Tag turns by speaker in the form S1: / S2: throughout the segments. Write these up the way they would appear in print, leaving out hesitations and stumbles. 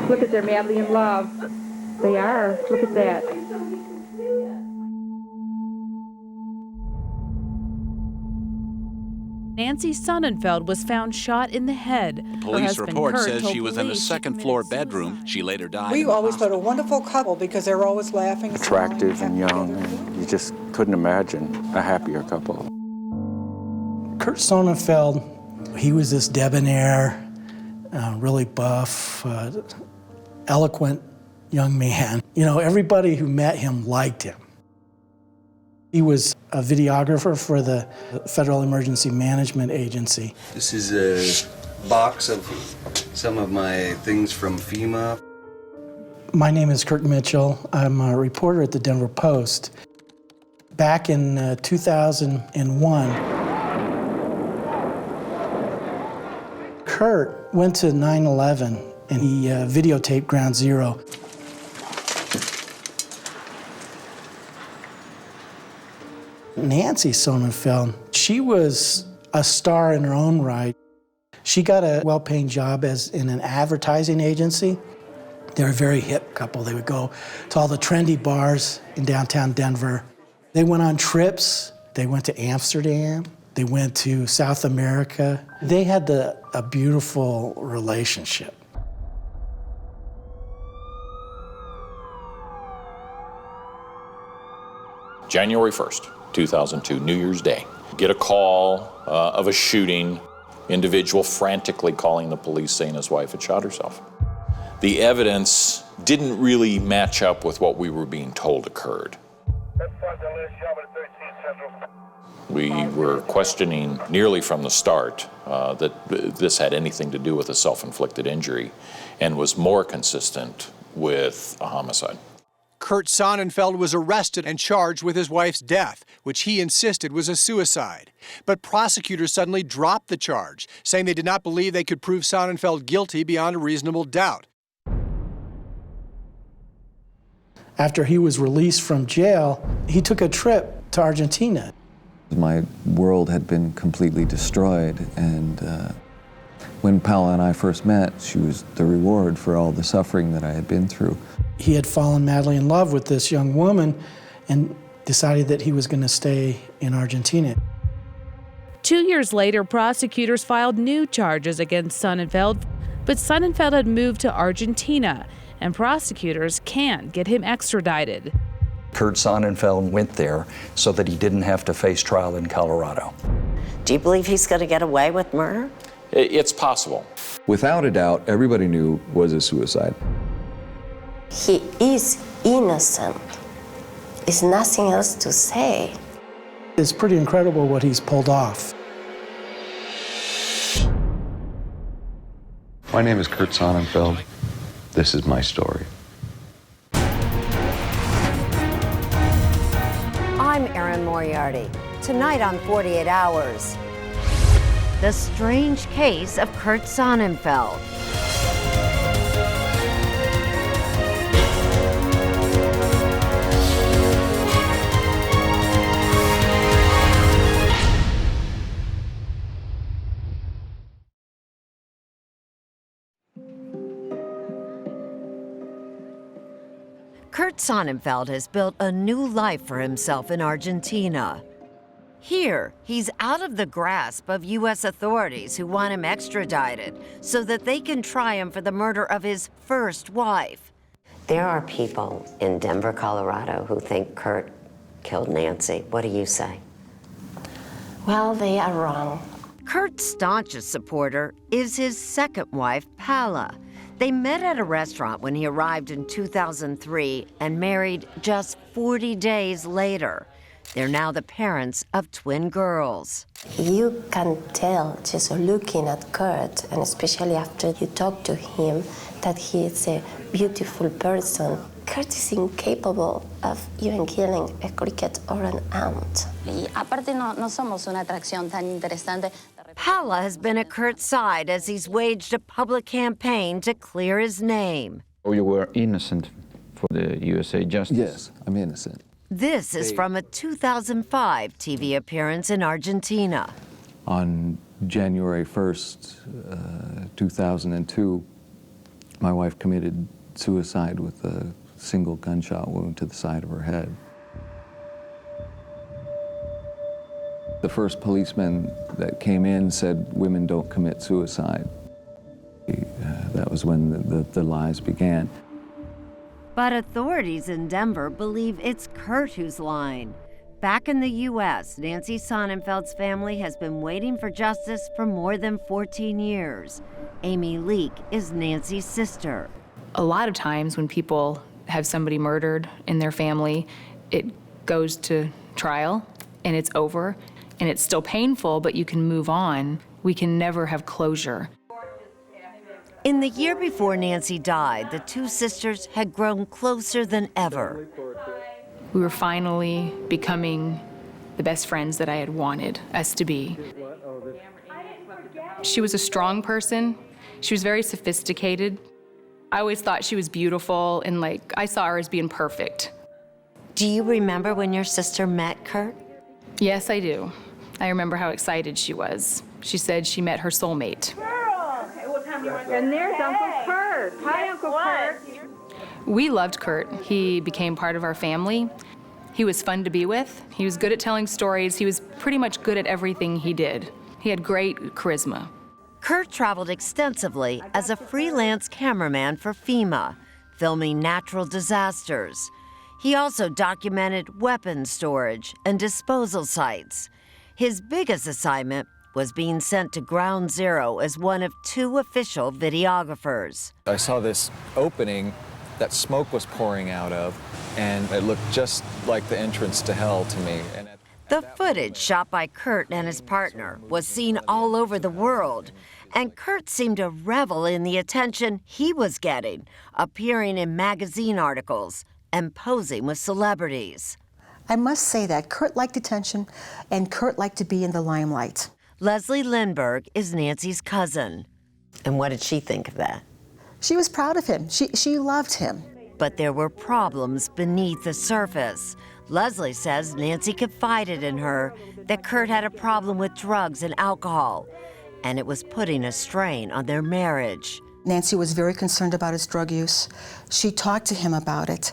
S1: Look at they're madly in love. They are. Look at that.
S2: Nancy Sonnenfeld was found shot in the head.
S3: The police report says she was in a second-floor bedroom. She later died.
S4: We always thought a wonderful couple because they were always laughing.
S5: Attractive and young, and you just couldn't imagine a happier couple.
S6: Kurt Sonnenfeld, he was this debonair, really buff, eloquent young man. You know, everybody who met him liked him. He was a videographer for the Federal Emergency Management Agency.
S7: This is a box of some of my things from FEMA.
S6: My name is Kirk Mitchell. I'm a reporter at the Denver Post. Back in 2001, Kurt went to 9/11 and he videotaped Ground Zero. Nancy Sonnenfeld, she was a star in her own right. She got a well-paying job in an advertising agency. They were a very hip couple. They would go to all the trendy bars in downtown Denver. They went on trips. They went to Amsterdam. They went to South America. They had a beautiful relationship.
S8: January 1st, 2002, New Year's Day. Get a call of a shooting, individual frantically calling the police saying his wife had shot herself. The evidence didn't really match up with what we were being told occurred. We were questioning nearly from the start that this had anything to do with a self-inflicted injury and was more consistent with a homicide.
S9: Kurt Sonnenfeld was arrested and charged with his wife's death, which he insisted was a suicide. But prosecutors suddenly dropped the charge, saying they did not believe they could prove Sonnenfeld guilty beyond a reasonable doubt.
S6: After he was released from jail, he took a trip to Argentina.
S10: My world had been completely destroyed, and when Paula and I first met, she was the reward for all the suffering that I had been through.
S6: He had fallen madly in love with this young woman and decided that he was going to stay in Argentina.
S2: 2 years later, prosecutors filed new charges against Sonnenfeld, but Sonnenfeld had moved to Argentina, and prosecutors can't get him extradited.
S11: Kurt Sonnenfeld went there so that he didn't have to face trial in Colorado.
S12: Do you believe he's going to get away with murder?
S8: It's possible.
S10: Without a doubt, everybody knew it was a suicide.
S12: He is innocent. There's nothing else to say.
S6: It's pretty incredible what he's pulled off.
S7: My name is Kurt Sonnenfeld. This is my story.
S13: I'm Erin Moriarty. Tonight on 48 Hours, the strange case of Kurt Sonnenfeld. Kurt Sonnenfeld has built a new life for himself in Argentina. Here, he's out of the grasp of U.S. authorities who want him extradited so that they can try him for the murder of his first wife.
S12: There are people in Denver, Colorado who think Kurt killed Nancy. What do you say? Well, they are wrong.
S13: Kurt's staunchest supporter is his second wife, Paula. They met at a restaurant when he arrived in 2003 and married just 40 days later. They're now the parents of twin girls.
S12: You can tell just looking at Kurt, and especially after you talk to him, that he is a beautiful person. Kurt is incapable of even killing a cricket or an ant.
S13: Paula has been at Kurt's side as he's waged a public campaign to clear his name.
S5: Oh, you were innocent for the USA justice?
S10: Yes, I'm innocent.
S13: This is from a 2005 TV appearance in Argentina.
S10: On January 1st, 2002, My wife committed suicide with a single gunshot wound to the side of her head. The first policeman that came in said women don't commit suicide. That was when the lies began.
S13: But authorities in Denver believe it's Kurt who's lying. Back in the U.S., Nancy Sonnenfeld's family has been waiting for justice for more than 14 years. Amy Leake is Nancy's sister.
S1: A lot of times when people have somebody murdered in their family, it goes to trial and it's over and it's still painful, but you can move on. We can never have closure.
S13: In the year before Nancy died, the two sisters had grown closer than ever.
S1: We were finally becoming the best friends that I had wanted us to be. She was a strong person. She was very sophisticated. I always thought she was beautiful, and I saw her as being perfect.
S13: Do you remember when your sister met Kurt?
S1: Yes, I do. I remember how excited she was. She said she met her soulmate.
S14: And there's Uncle Kurt. Hi, Uncle Kurt.
S1: We loved Kurt. He became part of our family. He was fun to be with. He was good at telling stories. He was pretty much good at everything he did. He had great charisma.
S13: Kurt traveled extensively as a freelance cameraman for FEMA, filming natural disasters. He also documented weapons storage and disposal sites. His biggest assignment was being sent to Ground Zero as one of 2 official videographers.
S10: I saw this opening that smoke was pouring out of, and it looked just like the entrance to hell to me.
S13: The footage shot by Kurt and his partner was seen all over the world, and Kurt seemed to revel in the attention he was getting, appearing in magazine articles and posing with celebrities.
S15: I must say that Kurt liked attention, and Kurt liked to be in the limelight.
S13: Leslie Lindbergh is Nancy's cousin. And what did she think of that?
S15: She was proud of him. She loved him.
S13: But there were problems beneath the surface. Leslie says Nancy confided in her that Kurt had a problem with drugs and alcohol, and it was putting a strain on their marriage.
S15: Nancy was very concerned about his drug use. She talked to him about it,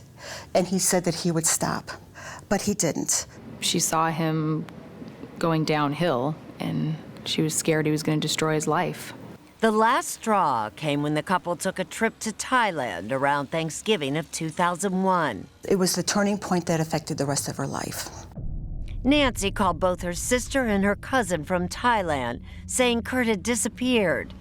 S15: and he said that he would stop, but he didn't.
S1: She saw him going downhill, and she was scared he was going to destroy his life.
S13: The last straw came when the couple took a trip to Thailand around Thanksgiving of 2001.
S15: It was the turning point that affected the rest of her life.
S13: Nancy called both her sister and her cousin from Thailand, saying Kurt had disappeared.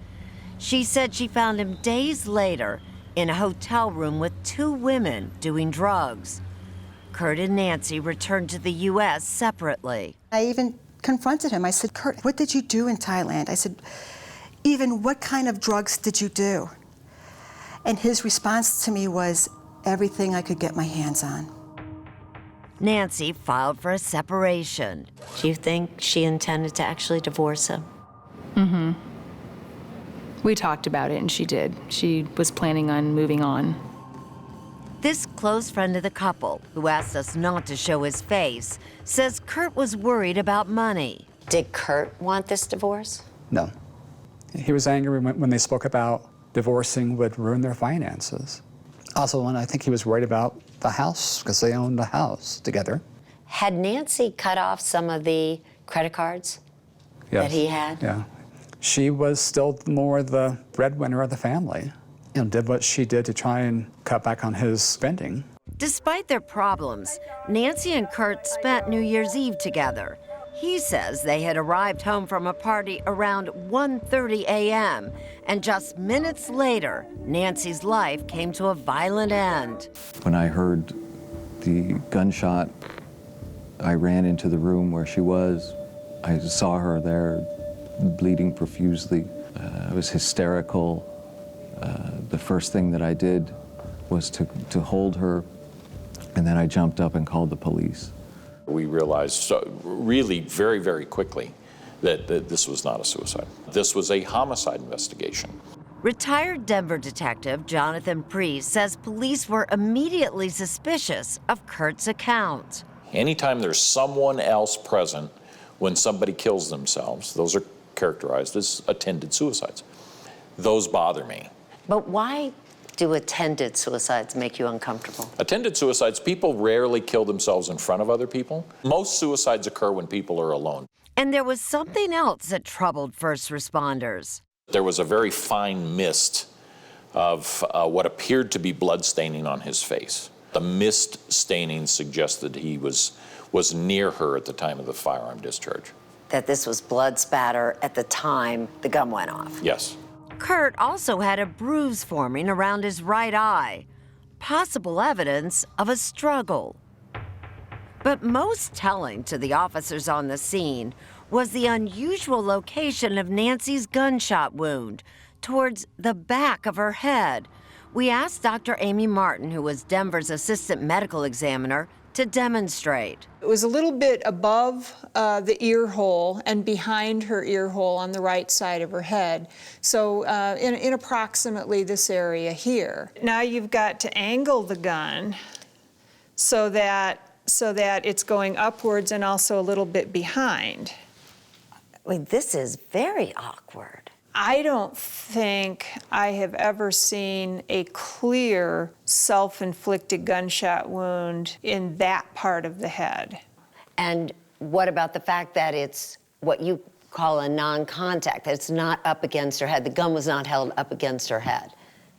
S13: She said she found him days later in a hotel room with 2 women doing drugs. Kurt and Nancy returned to the U.S. separately.
S15: I even confronted him. I said, Kurt, what did you do in Thailand? I said, even what kind of drugs did you do? And his response to me was, everything I could get my hands on.
S13: Nancy filed for a separation. Do you think she intended to actually divorce him?
S1: Mm-hmm. We talked about it, and she did. She was planning on moving on.
S13: This close friend of the couple, who asked us not to show his face, says Kurt was worried about money.
S12: Did Kurt want this divorce?
S16: No. He was angry when they spoke about divorcing would ruin their finances. Also, when I think he was worried about the house, because they owned the house together.
S12: Had Nancy cut off some of the credit cards that he had?
S16: Yeah. She was still more the breadwinner of the family and did what she did to try and cut back on his spending.
S13: Despite their problems, Nancy and Kurt spent New Year's Eve together. He says they had arrived home from a party around 1:30 a.m., and just minutes later, Nancy's life came to a violent end.
S10: When I heard the gunshot, I ran into the room where she was. I saw her there, bleeding profusely. I was hysterical. The first thing that I did was to hold her, and then I jumped up and called the police.
S8: We realized really very, very quickly that this was not a suicide. This was a homicide investigation.
S13: Retired Denver detective Jonathan Priest says police were immediately suspicious of Kurt's account.
S8: Anytime there's someone else present when somebody kills themselves, those are characterized as attended suicides. Those bother me.
S12: But why
S17: Do attended suicides make you uncomfortable?
S8: Attended suicides, people rarely kill themselves in front of other people. Most suicides occur when people are alone.
S13: And there was something else that troubled first responders.
S8: There was a very fine mist of what appeared to be blood staining on his face. The mist staining suggested he was near her at the time of the firearm discharge.
S17: That this was blood spatter at the time the gun went off?
S8: Yes.
S13: Kurt also had a bruise forming around his right eye, possible evidence of a struggle. But most telling to the officers on the scene was the unusual location of Nancy's gunshot wound towards the back of her head. We asked Dr. Amy Martin, who was Denver's assistant medical examiner, to demonstrate.
S4: It was a little bit above the ear hole and behind her ear hole on the right side of her head. So in approximately this area here. Now you've got to angle the gun so that it's going upwards and also a little bit behind.
S17: Wait, this is very awkward.
S4: I don't think I have ever seen a clear self-inflicted gunshot wound in that part of the head.
S17: And what about the fact that it's what you call a non-contact, that it's not up against her head? The gun was not held up against her head.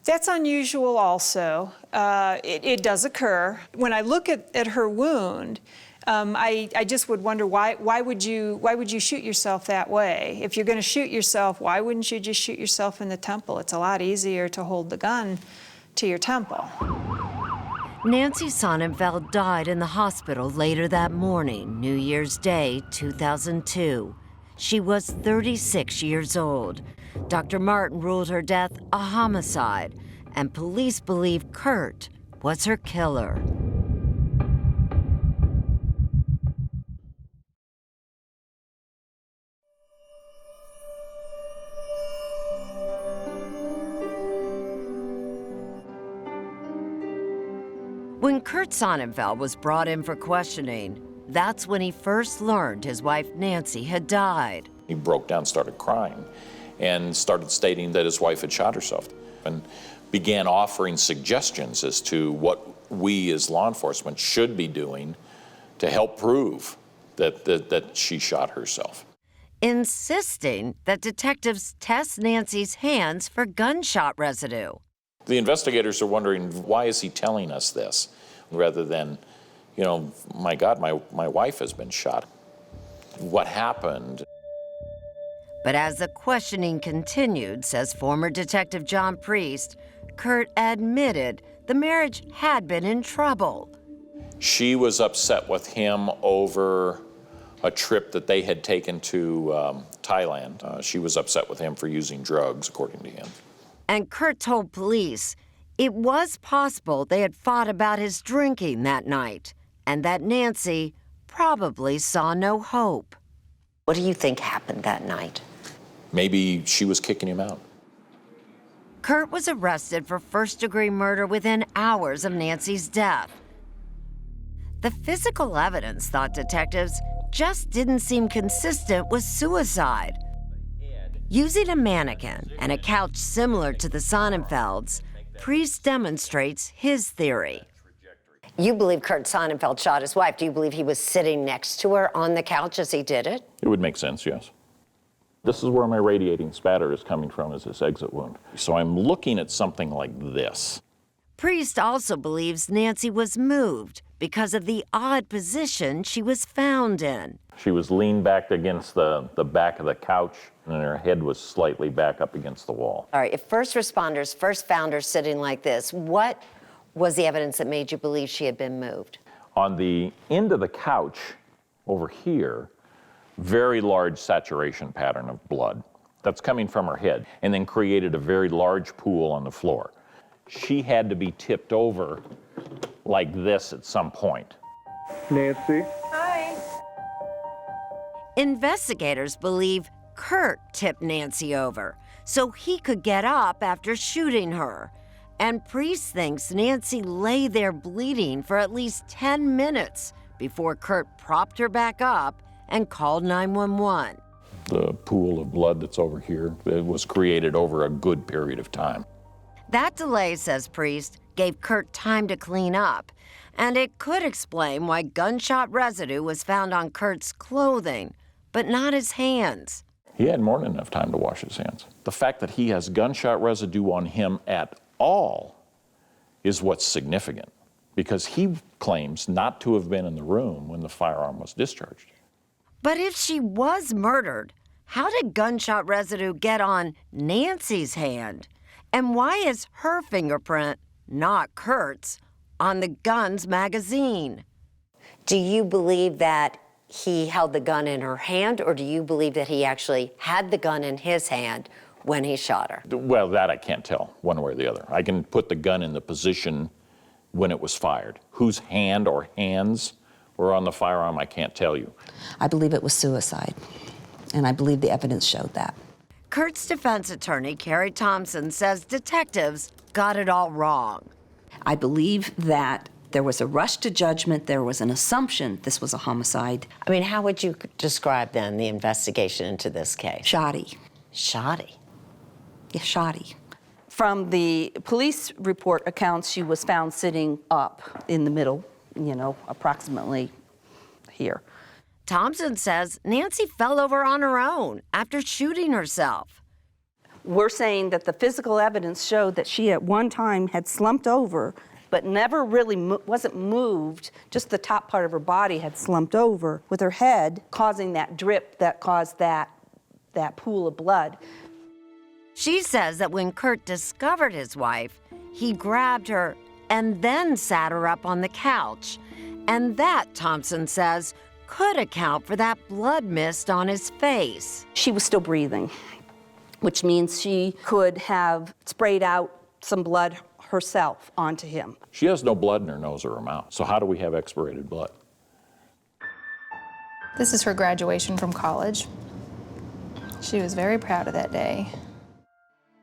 S4: That's unusual also. It does occur. When I look at her wound, I just would wonder why would you shoot yourself that way? If you're going to shoot yourself, why wouldn't you just shoot yourself in the temple? It's a lot easier to hold the gun to your temple.
S13: Nancy Sonnenfeld died in the hospital later that morning, New Year's Day, 2002. She was 36 years old. Dr. Martin ruled her death a homicide, and police believe Kurt was her killer. When Kurt Sonnenfeld was brought in for questioning, that's when he first learned his wife Nancy had died.
S8: He broke down, started crying, and started stating that his wife had shot herself, and began offering suggestions as to what we as law enforcement should be doing to help prove that she shot herself.
S13: Insisting that detectives test Nancy's hands for gunshot residue.
S8: The investigators are wondering, why is he telling us this? Rather than, you know, my God, my wife has been shot. What happened?
S13: But as the questioning continued, says former Detective John Priest, Kurt admitted the marriage had been in trouble.
S8: She was upset with him over a trip that they had taken to Thailand. She was upset with him for using drugs, according to him.
S13: And Kurt told police it was possible they had fought about his drinking that night, and that Nancy probably saw no hope.
S17: What do you think happened that night?
S8: Maybe she was kicking him out.
S13: Kurt was arrested for first-degree murder within hours of Nancy's death. The physical evidence, thought detectives, just didn't seem consistent with suicide. Using a mannequin and a couch similar to the Sonnenfelds, Priest demonstrates his theory.
S17: You believe Kurt Sonnenfeld shot his wife. Do you believe he was sitting next to her on the couch as he did it?
S8: It would make sense, yes. This is where my radiating spatter is coming from, is this exit wound. So I'm looking at something like this.
S13: Priest also believes Nancy was moved because of the odd position she was found in.
S8: She was leaned back against the back of the couch, and her head was slightly back up against the wall.
S17: All right, if first responders first found her sitting like this, what was the evidence that made you believe she had been moved?
S8: On the end of the couch, over here, very large saturation pattern of blood. That's coming from her head, and then created a very large pool on the floor. She had to be tipped over like this at some point.
S18: Nancy?
S14: Hi.
S13: Investigators believe Kurt tipped Nancy over so he could get up after shooting her. And Priest thinks Nancy lay there bleeding for at least 10 minutes before Kurt propped her back up and called 911.
S8: The pool of blood that's over here, it was created over a good period of time.
S13: That delay, says Priest, gave Kurt time to clean up, and it could explain why gunshot residue was found on Kurt's clothing, but not his hands.
S8: He had more than enough time to wash his hands. The fact that he has gunshot residue on him at all is what's significant, because he claims not to have been in the room when the firearm was discharged.
S13: But if she was murdered, how did gunshot residue get on Nancy's hand? And why is her fingerprint, not Kurt's, on the gun's magazine?
S17: Do you believe that he held the gun in her hand, or do you believe that he actually had the gun in his hand when he shot her?
S8: Well, that I can't tell one way or the other. I can put the gun in the position when it was fired. Whose hand or hands were on the firearm, I can't tell you.
S18: I believe it was suicide, and I believe the evidence showed that.
S13: Kurt's defense attorney, Carrie Thompson, says detectives got it all wrong.
S18: I believe that there was a rush to judgment. There was an assumption this was a homicide.
S17: I mean, how would you describe then the investigation into this case?
S18: Shoddy.
S17: Shoddy?
S18: Yeah, shoddy. From the police report accounts, she was found sitting up in the middle, approximately here.
S13: Thompson says Nancy fell over on her own after shooting herself.
S18: We're saying that the physical evidence showed that she at one time had slumped over, but never really wasn't moved. Just the top part of her body had slumped over, with her head causing that drip that caused that pool of blood.
S13: She says that when Kurt discovered his wife, he grabbed her and then sat her up on the couch. And that, Thompson says, could account for that blood mist on his face.
S18: She was still breathing, which means she could have sprayed out some blood herself onto him.
S8: She has no blood in her nose or her mouth, so how do we have expirated blood?
S1: This is her graduation from college. She was very proud of that day.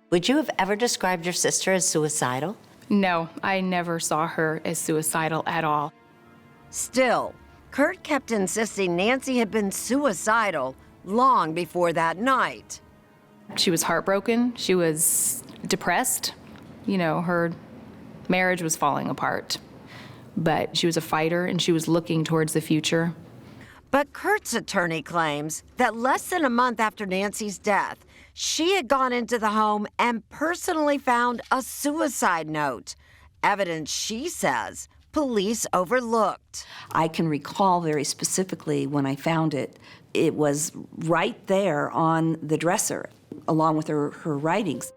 S17: Would you have ever described your sister as suicidal?
S1: No, I never saw her as suicidal at all.
S13: Still, Kurt kept insisting Nancy had been suicidal long before that night.
S1: She was heartbroken. She was depressed. Her marriage was falling apart. But she was a fighter, and she was looking towards the future.
S13: But Kurt's attorney claims that less than a month after Nancy's death, she had gone into the home and personally found a suicide note. Evidence, she says, police overlooked.
S18: I can recall very specifically when I found it. It was right there on the dresser, along with her writings.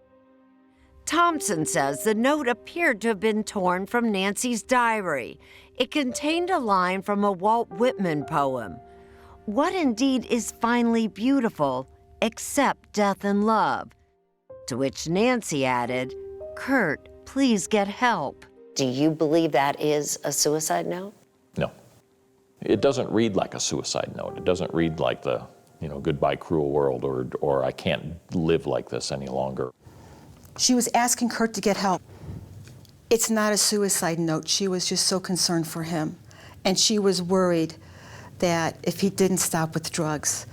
S13: Thompson says the note appeared to have been torn from Nancy's diary. It contained a line from a Walt Whitman poem. What indeed is finally beautiful except death and love? To which Nancy added, Kurt, please get help.
S17: Do you believe that is a suicide note?
S8: No. It doesn't read like a suicide note. It doesn't read like the, goodbye cruel world or I can't live like this any longer.
S15: She was asking Kurt to get help. It's not a suicide note. She was just so concerned for him. And she was worried that if he didn't stop with drugs,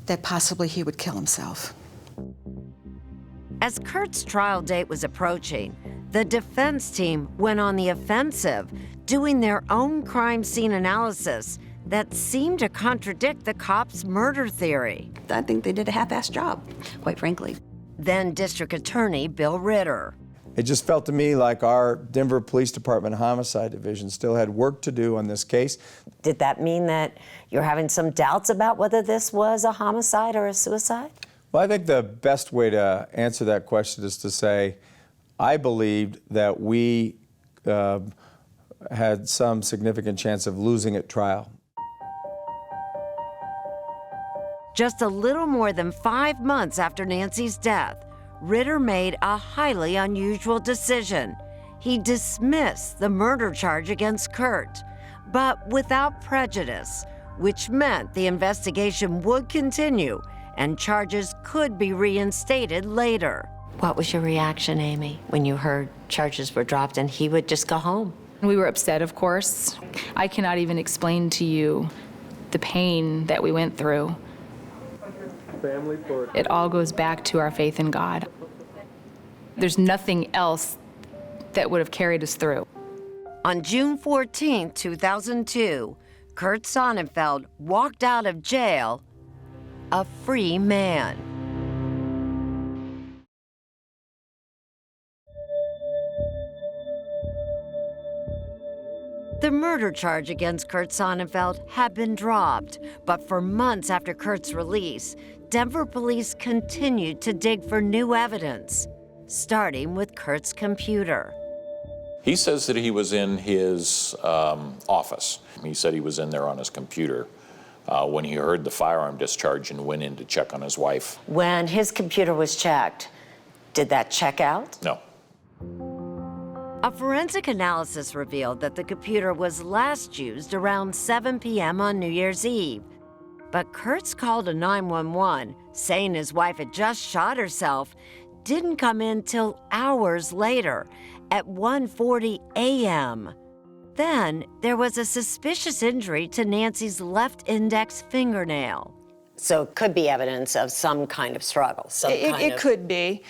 S15: that possibly he would kill himself.
S13: As Kurt's trial date was approaching, the defense team went on the offensive, doing their own crime scene analysis that seemed to contradict the cops' murder theory.
S18: I think they did a half-assed job, quite frankly.
S13: Then District Attorney Bill Ritter.
S19: It just felt to me like our Denver Police Department Homicide Division still had work to do on this case.
S17: Did that mean that you're having some doubts about whether this was a homicide or a suicide?
S19: Well, I think the best way to answer that question is to say, I believed that we had some significant chance of losing at trial.
S13: Just a little more than 5 months after Nancy's death, Ritter made a highly unusual decision. He dismissed the murder charge against Kurt, but without prejudice, which meant the investigation would continue and charges could be reinstated later.
S17: What was your reaction, Amy, when you heard charges were dropped and he would just go home?
S1: We were upset, of course. I cannot even explain to you the pain that we went through. It all goes back to our faith in God. There's nothing else that would have carried us through.
S13: On June 14, 2002, Kurt Sonnenfeld walked out of jail a free man. The murder charge against Kurt Sonnenfeld had been dropped, but for months after Kurt's release, Denver police continued to dig for new evidence, starting with Kurt's computer.
S8: He says that he was in his office. He said he was in there on his computer when he heard the firearm discharge and went in to check on his wife.
S17: When his computer was checked, did that check out?
S8: No.
S13: A forensic analysis revealed that the computer was last used around 7 p.m. on New Year's Eve. But Kurt's call to 911, saying his wife had just shot herself, didn't come in till hours later, at 1:40 a.m. Then there was a suspicious injury to Nancy's left index fingernail.
S17: So it could be evidence of some kind of struggle.
S4: It could be.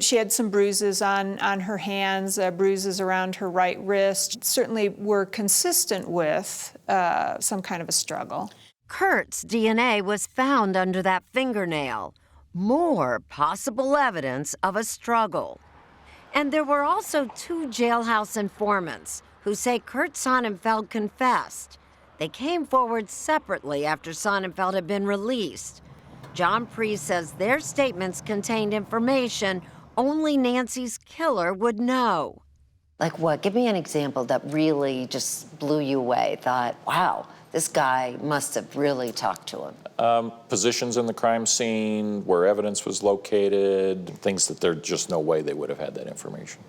S4: She had some bruises on her hands, bruises around her right wrist. Certainly were consistent with some kind of a struggle.
S13: Kurt's DNA was found under that fingernail. More possible evidence of a struggle. And there were also 2 jailhouse informants who say Kurt Sonnenfeld confessed. They came forward separately after Sonnenfeld had been released. John Priest says their statements contained information only Nancy's killer would know.
S17: Like what? Give me an example that really just blew you away. Thought, wow, this guy must have really talked to him.
S8: Positions in the crime scene, where evidence was located, things that there's just no way they would have had that information.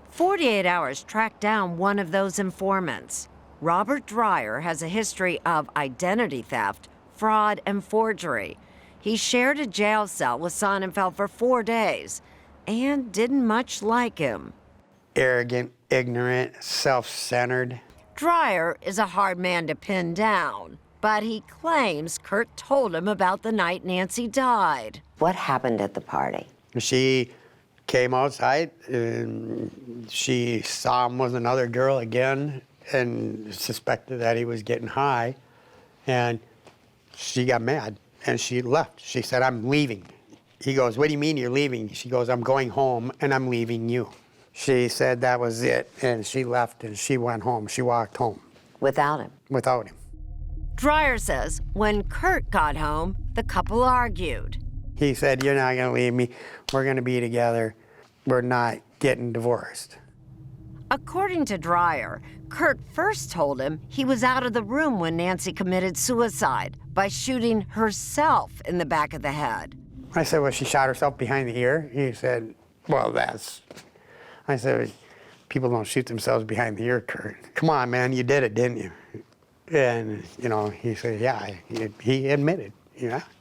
S13: 48 Hours tracked down one of those informants. Robert Dreyer has a history of identity theft, fraud, and forgery. He shared a jail cell with Sonnenfeld for 4 days and didn't much like him.
S20: Arrogant, ignorant, self-centered.
S13: Dreyer is a hard man to pin down, but he claims Kurt told him about the night Nancy died.
S17: What happened at the party?
S20: She came outside and she saw him with another girl again and suspected that he was getting high, and she got mad and she left. She said, "I'm leaving." He goes, "What do you mean you're leaving?" She goes, "I'm going home and I'm leaving you." She said that was it, and she left and she went home. She walked home.
S17: Without him?
S20: Without him.
S13: Dreyer says when Kurt got home, the couple argued.
S20: He said, "You're not gonna leave me. We're gonna be together. We're not getting divorced."
S13: According to Dreyer, Kurt first told him he was out of the room when Nancy committed suicide by shooting herself in the back of the head.
S20: I said, "Well, she shot herself behind the ear." He said, "Well, that's..." I said, "People don't shoot themselves behind the ear, Kurt. Come on, man, you did it, didn't you?" And, he said, "Yeah," he admitted,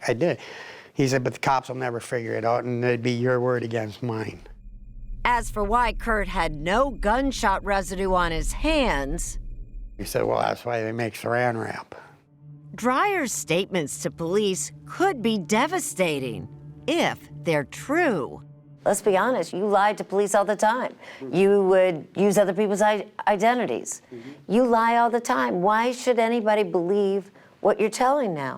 S20: "I did." He said, "But the cops will never figure it out, and it'd be your word against mine."
S13: As for why Kurt had no gunshot residue on his hands,
S20: he said, "Well, that's why they make saran wrap."
S13: Dreyer's statements to police could be devastating if they're true.
S17: Let's be honest, you lied to police all the time. You would use other people's identities. You lie all the time. Why should anybody believe what you're telling now?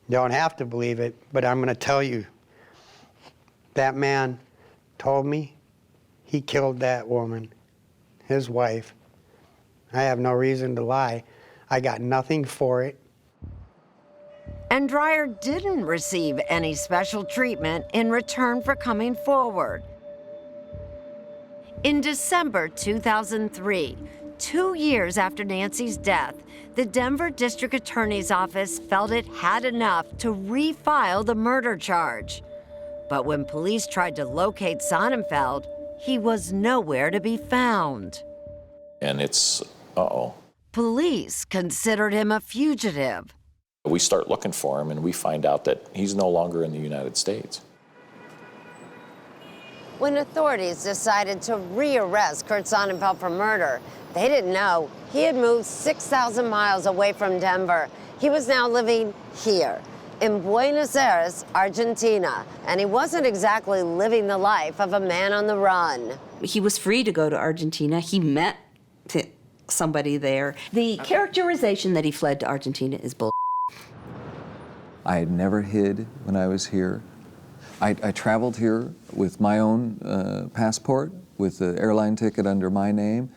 S20: You don't have to believe it, but I'm going to tell you. That man told me he killed that woman, his wife. I have no reason to lie. I got nothing for it.
S13: And Dreyer didn't receive any special treatment in return for coming forward. In December 2003, 2 years after Nancy's death, the Denver District Attorney's Office felt it had enough to refile the murder charge. But when police tried to locate Sonnenfeld, he was nowhere to be found.
S8: And it's, uh-oh.
S13: Police considered him a fugitive.
S8: We start looking for him and we find out that he's no longer in the United States.
S17: When authorities decided to rearrest Kurt Sonnenfeld for murder, they didn't know he had moved 6,000 miles away from Denver. He was now living here in Buenos Aires, Argentina, and he wasn't exactly living the life of a man on the run.
S18: He was free to go to Argentina. He met somebody there. The characterization that he fled to Argentina is bull.
S10: I had never hid when I was here. I traveled here with my own passport, with the airline ticket under my name.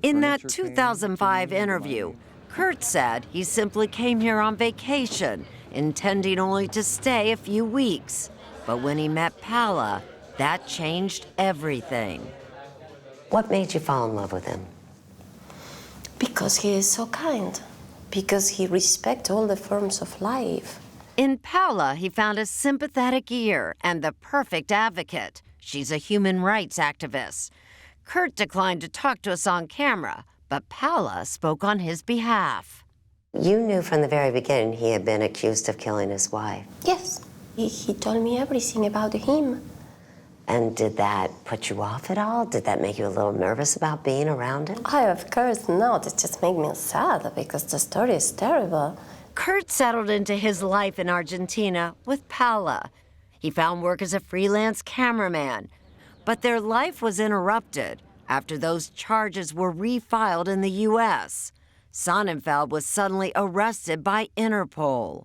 S13: In that 2005 interview, Kurt said he simply came here on vacation, intending only to stay a few weeks. But when he met Paula, that changed everything.
S17: What made you fall in love with him? Because he is so kind. Because he respects all the forms of life.
S13: In Paula, he found a sympathetic ear and the perfect advocate. She's a human rights activist. Kurt declined to talk to us on camera, but Paula spoke on his behalf.
S17: You knew from the very beginning he had been accused of killing his wife.
S12: Yes, he told me everything about him.
S17: And did that put you off at all? Did that make you a little nervous about being around him?
S12: Oh, of course not. It just made me sad because the story is terrible.
S13: Kurt settled into his life in Argentina with Paula. He found work as a freelance cameraman, but their life was interrupted after those charges were refiled in the U.S. Sonnenfeld was suddenly arrested by Interpol.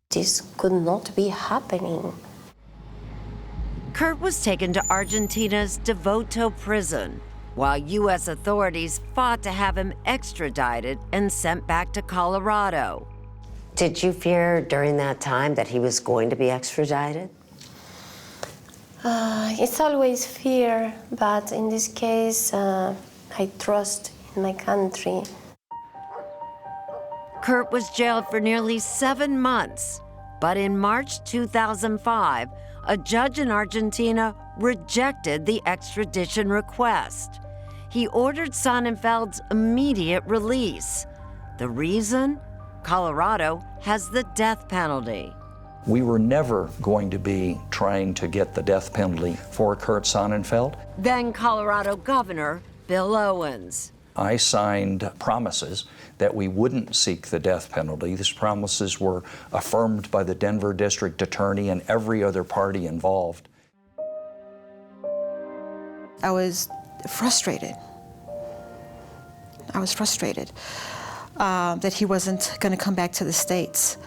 S12: This could not be happening.
S13: Kurt was taken to Argentina's Devoto prison, while U.S. authorities fought to have him extradited and sent back to Colorado.
S17: Did you fear during that time that he was going to be extradited?
S12: It's always fear, but in this case, I trust in my country.
S13: Kurt was jailed for nearly 7 months, but in March 2005, a judge in Argentina rejected the extradition request. He ordered Sonnenfeld's immediate release. The reason? Colorado has the death penalty.
S11: We were never going to be trying to get the death penalty for Kurt Sonnenfeld.
S13: Then Colorado Governor Bill Owens.
S11: I signed promises that we wouldn't seek the death penalty. These promises were affirmed by the Denver District Attorney and every other party involved.
S15: I was frustrated. That he wasn't going to come back to the States.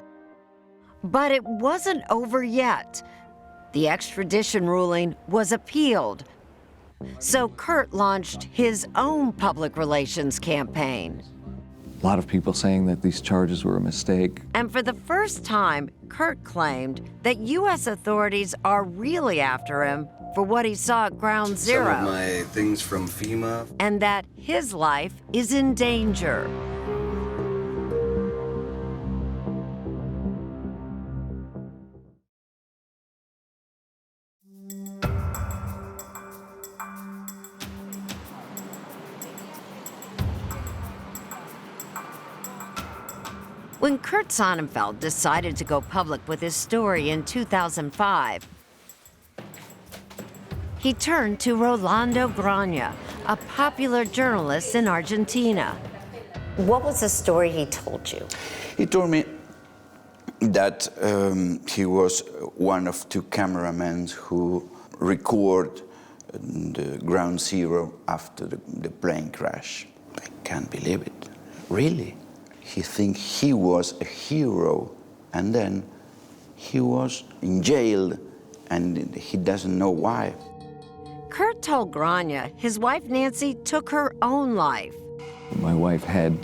S13: But it wasn't over yet. The extradition ruling was appealed. So Kurt launched his own public relations campaign.
S10: A lot of people saying that these charges were a mistake.
S13: And for the first time, Kurt claimed that U.S. authorities are really after him for what he saw at Ground Zero.
S7: Some of my things from FEMA.
S13: And that his life is in danger. When Kurt Sonnenfeld decided to go public with his story in 2005, he turned to Rolando Grania, a popular journalist in Argentina.
S17: What was the story he told you?
S21: He told me that he was one of 2 cameramen who record the Ground Zero after the plane crash. I can't believe it. Really? He thinks he was a hero, and then he was in jail, and he doesn't know why.
S13: Kurt told Grania his wife Nancy took her own life.
S10: My wife had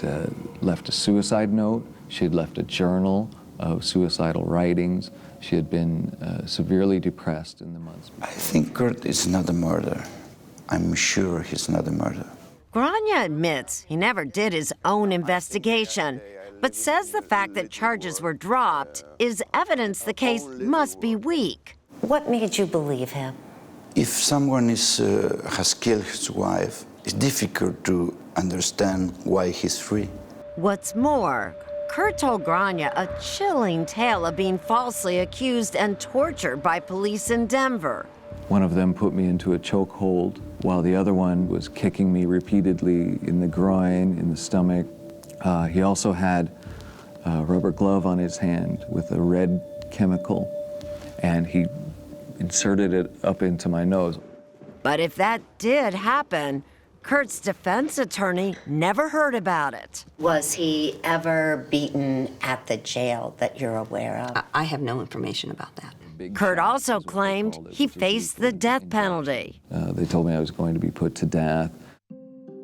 S10: left a suicide note. She had left a journal of suicidal writings. She had been severely depressed in the months before.
S21: I think Kurt is not a murderer. I'm sure he's not a murderer.
S13: Grania admits he never did his own investigation, but says the fact that charges were dropped is evidence the case must be weak.
S17: What made you believe him?
S21: If someone has killed his wife, it's difficult to understand why he's free.
S13: What's more, Kurt told Grania a chilling tale of being falsely accused and tortured by police in Denver.
S10: One of them put me into a chokehold, while the other one was kicking me repeatedly in the groin, in the stomach. He also had a rubber glove on his hand with a red chemical, and he inserted it up into my nose.
S13: But if that did happen, Kurt's defense attorney never heard about it.
S17: Was he ever beaten at the jail that you're aware of?
S18: I have no information about that.
S13: Kurt also claimed he faced the death penalty.
S10: They told me I was going to be put to death.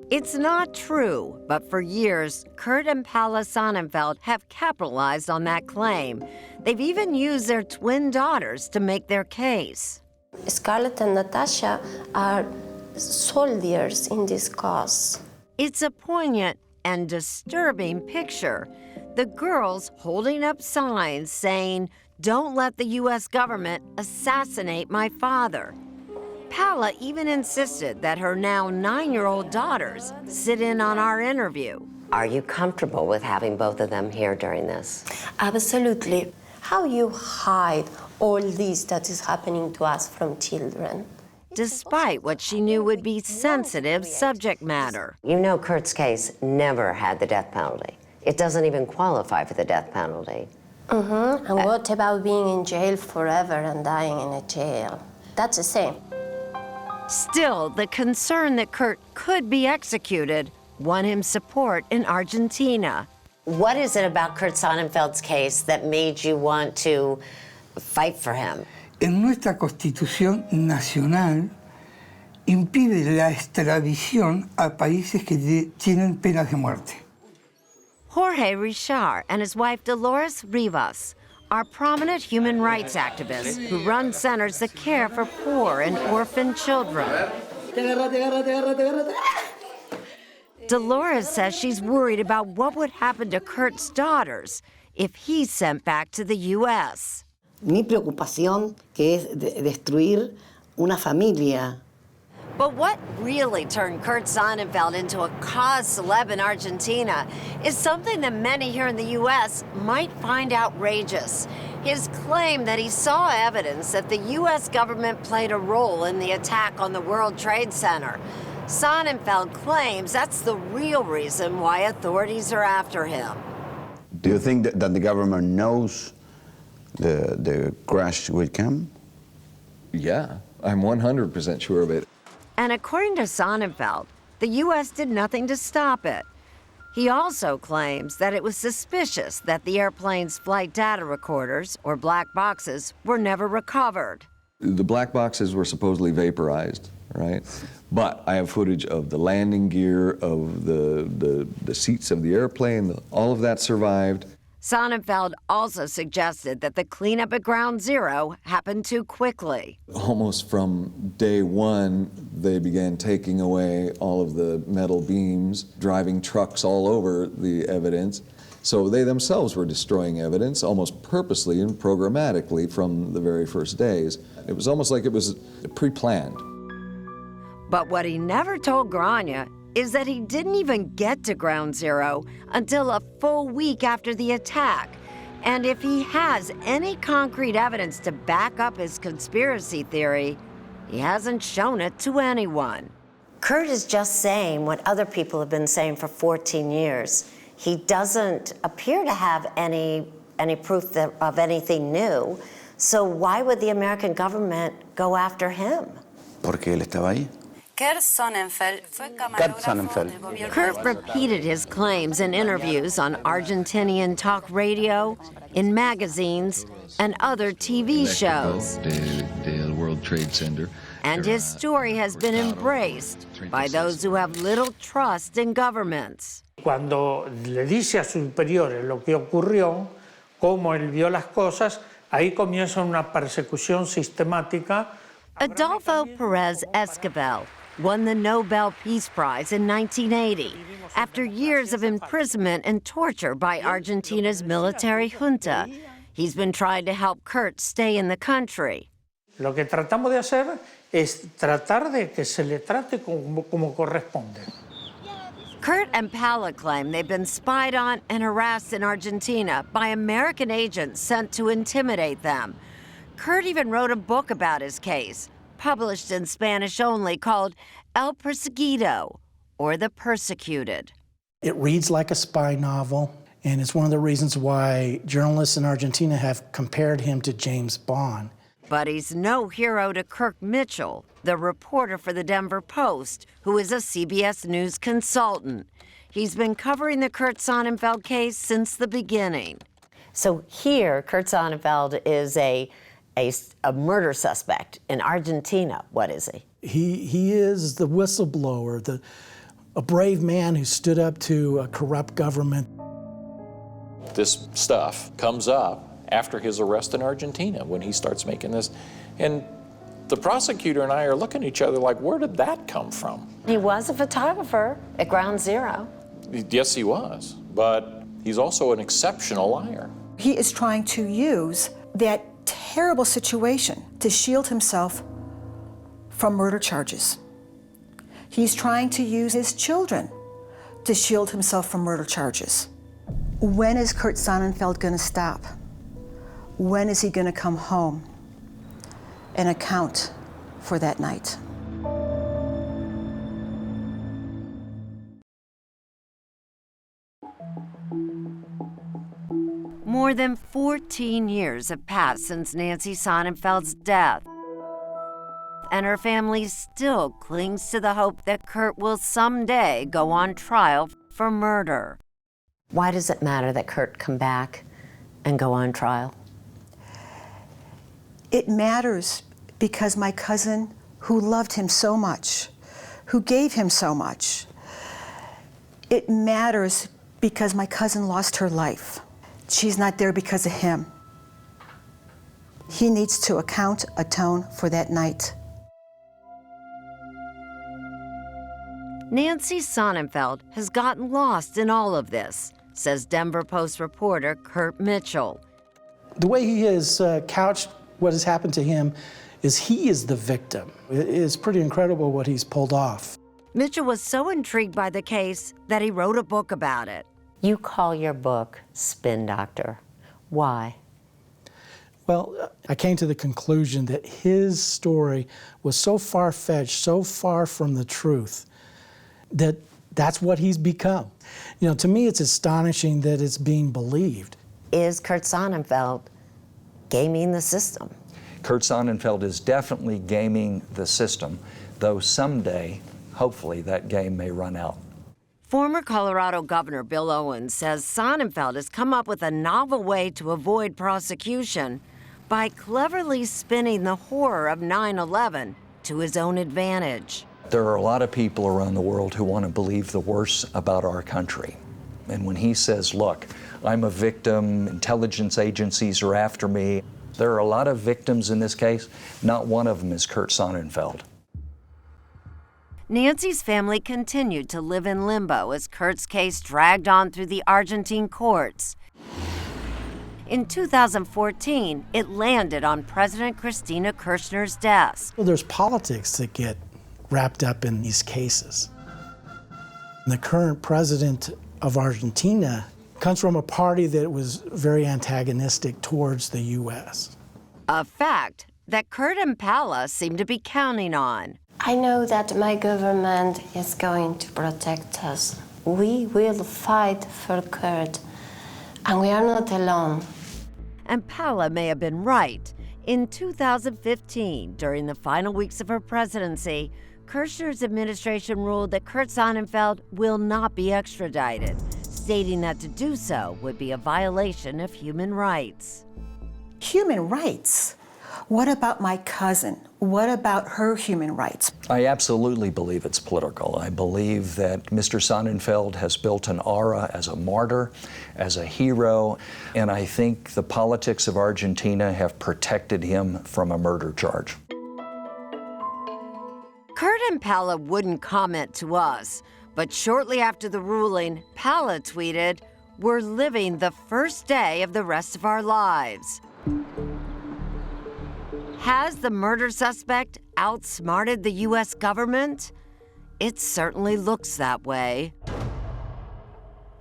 S13: It's not true, but for years, Kurt and Paula Sonnenfeld have capitalized on that claim. They've even used their twin daughters to make their case.
S12: Scarlett and Natasha are soldiers in this cause.
S13: It's a poignant and disturbing picture. The girls holding up signs saying, "Don't let the U.S. government assassinate my father." Paula even insisted that her now 9-year-old daughters sit in on our interview.
S17: Are you comfortable with having both of them here during this?
S12: Absolutely. How you hide all this that is happening to us from children?
S13: Despite what she knew would be sensitive subject matter.
S17: You know Kurt's case never had the death penalty. It doesn't even qualify for the death penalty.
S12: Mm-hmm. And what about being in jail forever and dying in a jail? That's the same.
S13: Still, the concern that Kurt could be executed won him support in Argentina.
S17: What is it about Kurt Sonnenfeld's case that made you want to fight for him?
S3: En nuestra Constitución Nacional impide la extradición a países que tienen penas de muerte.
S13: Jorge Richard and his wife Dolores Rivas are prominent human rights activists who run centers that care for poor and orphan children. Dolores says she's worried about what would happen to Kurt's daughters if he's sent back to the U.S.
S22: Mi preocupación que es destruir una familia.
S13: But what really turned Kurt Sonnenfeld into a cause celeb in Argentina is something that many here in the U.S. might find outrageous. His claim that he saw evidence that the U.S. government played a role in the attack on the World Trade Center. Sonnenfeld claims that's the real reason why authorities are after him.
S21: Do you think that the government knows the crash will come?
S10: Yeah, I'm 100% sure of it.
S13: And according to Sonnenfeld, the U.S. did nothing to stop it. He also claims that it was suspicious that the airplane's flight data recorders, or black boxes, were never recovered.
S10: The black boxes were supposedly vaporized, right? But I have footage of the landing gear, of the seats of the airplane, all of that survived.
S13: Sonnenfeld also suggested that the cleanup at Ground Zero happened too quickly.
S10: Almost from day one, they began taking away all of the metal beams, driving trucks all over the evidence. So they themselves were destroying evidence almost purposely and programmatically from the very first days. It was almost like it was pre-planned.
S13: But what he never told Grania is that he didn't even get to Ground Zero until a full week after the attack. And if he has any concrete evidence to back up his conspiracy theory, he hasn't shown it to anyone.
S17: Kurt is just saying what other people have been saying for 14 years. He doesn't appear to have any proof of anything new. So why would the American government go after him?
S21: Porque él estaba ahí.
S13: Kurt repeated his claims in interviews on Argentinian talk radio, in magazines, and other TV shows.
S10: Del World Trade Center.
S13: And his story has been embraced by those who have little trust in governments.
S23: Cuando le dice a sus superiores lo que ocurrió, cómo él vio las cosas, ahí comienza una persecución sistemática.
S13: Adolfo Perez Esquivel won the Nobel Peace Prize in 1980 after years of imprisonment and torture by Argentina's military junta. He's been trying to help Kurt stay in the country.
S23: Lo que tratamos de hacer es tratar de que se le trate como corresponde.
S13: Kurt and Paula claim they've been spied on and harassed in Argentina by American agents sent to intimidate them. Kurt even wrote a book about his case, published in Spanish only, called El Perseguido, or The Persecuted.
S6: It reads like a spy novel, And it's one of the reasons why journalists in Argentina have compared him to James Bond.
S13: But he's no hero to Kirk Mitchell, the reporter for the Denver Post, who is a CBS News consultant. He's been covering the Kurt Sonnenfeld case since the beginning.
S17: So here, Kurt Sonnenfeld is a murder suspect. In Argentina, what is he?
S6: He is the whistleblower, a brave man who stood up to a corrupt government.
S8: This stuff comes up after his arrest in Argentina when he starts making this. And the prosecutor and I are looking at each other like, where did that come from?
S17: He was a photographer at Ground Zero.
S8: Yes, he was, but he's also an exceptional liar.
S15: He is trying to use that terrible situation to shield himself from murder charges. He's trying to use his children to shield himself from murder charges. When is Kurt Sonnenfeld going to stop? When is he going to come home and account for that night?
S13: More than 14 years have passed since Nancy Sonnenfeld's death, and her family still clings to the hope that Kurt will someday go on trial for murder.
S17: Why does it matter that Kurt come back and go on trial?
S15: It matters because my cousin, who loved him so much, who gave him so much, it matters because my cousin lost her life. She's not there because of him. He needs to atone for that night.
S13: Nancy Sonnenfeld has gotten lost in all of this, says Denver Post reporter Kurt Mitchell.
S6: The way he has couched what has happened to him is he is the victim. It is pretty incredible what he's pulled off.
S13: Mitchell was so intrigued by the case that he wrote a book about it.
S17: You call your book Spin Doctor. Why?
S6: Well, I came to the conclusion that his story was so far-fetched, so far from the truth, that that's what he's become. You know, to me, it's astonishing that it's being believed.
S17: Is Kurt Sonnenfeld gaming the system?
S11: Kurt Sonnenfeld is definitely gaming the system, though someday, hopefully, that game may run out.
S13: Former Colorado Governor Bill Owens says Sonnenfeld has come up with a novel way to avoid prosecution by cleverly spinning the horror of 9/11 to his own advantage.
S11: There are a lot of people around the world who want to believe the worst about our country. And when he says, look, I'm a victim, intelligence agencies are after me, there are a lot of victims in this case. Not one of them is Kurt Sonnenfeld.
S13: Nancy's family continued to live in limbo as Kurt's case dragged on through the Argentine courts. In 2014, it landed on President Cristina Kirchner's desk.
S6: Well, there's politics that get wrapped up in these cases. The current president of Argentina comes from a party that was very antagonistic towards the U.S.
S13: A fact that Kurt and Paula seem to be counting on.
S12: I know that my government is going to protect us. We will fight for Kurt, and we are not alone.
S13: And Paula may have been right. In 2015, during the final weeks of her presidency, Kirchner's administration ruled that Kurt Sonnenfeld will not be extradited, stating that to do so would be a violation of human rights.
S15: Human rights? What about my cousin? What about her human rights?
S11: I absolutely believe it's political. I believe that Mr. Sonnenfeld has built an aura as a martyr, as a hero, and I think the politics of Argentina have protected him from a murder charge.
S13: Kurt and Paula wouldn't comment to us, but shortly after the ruling, Paula tweeted, "We're living the first day of the rest of our lives." Has the murder suspect outsmarted the U.S. government? It certainly looks that way.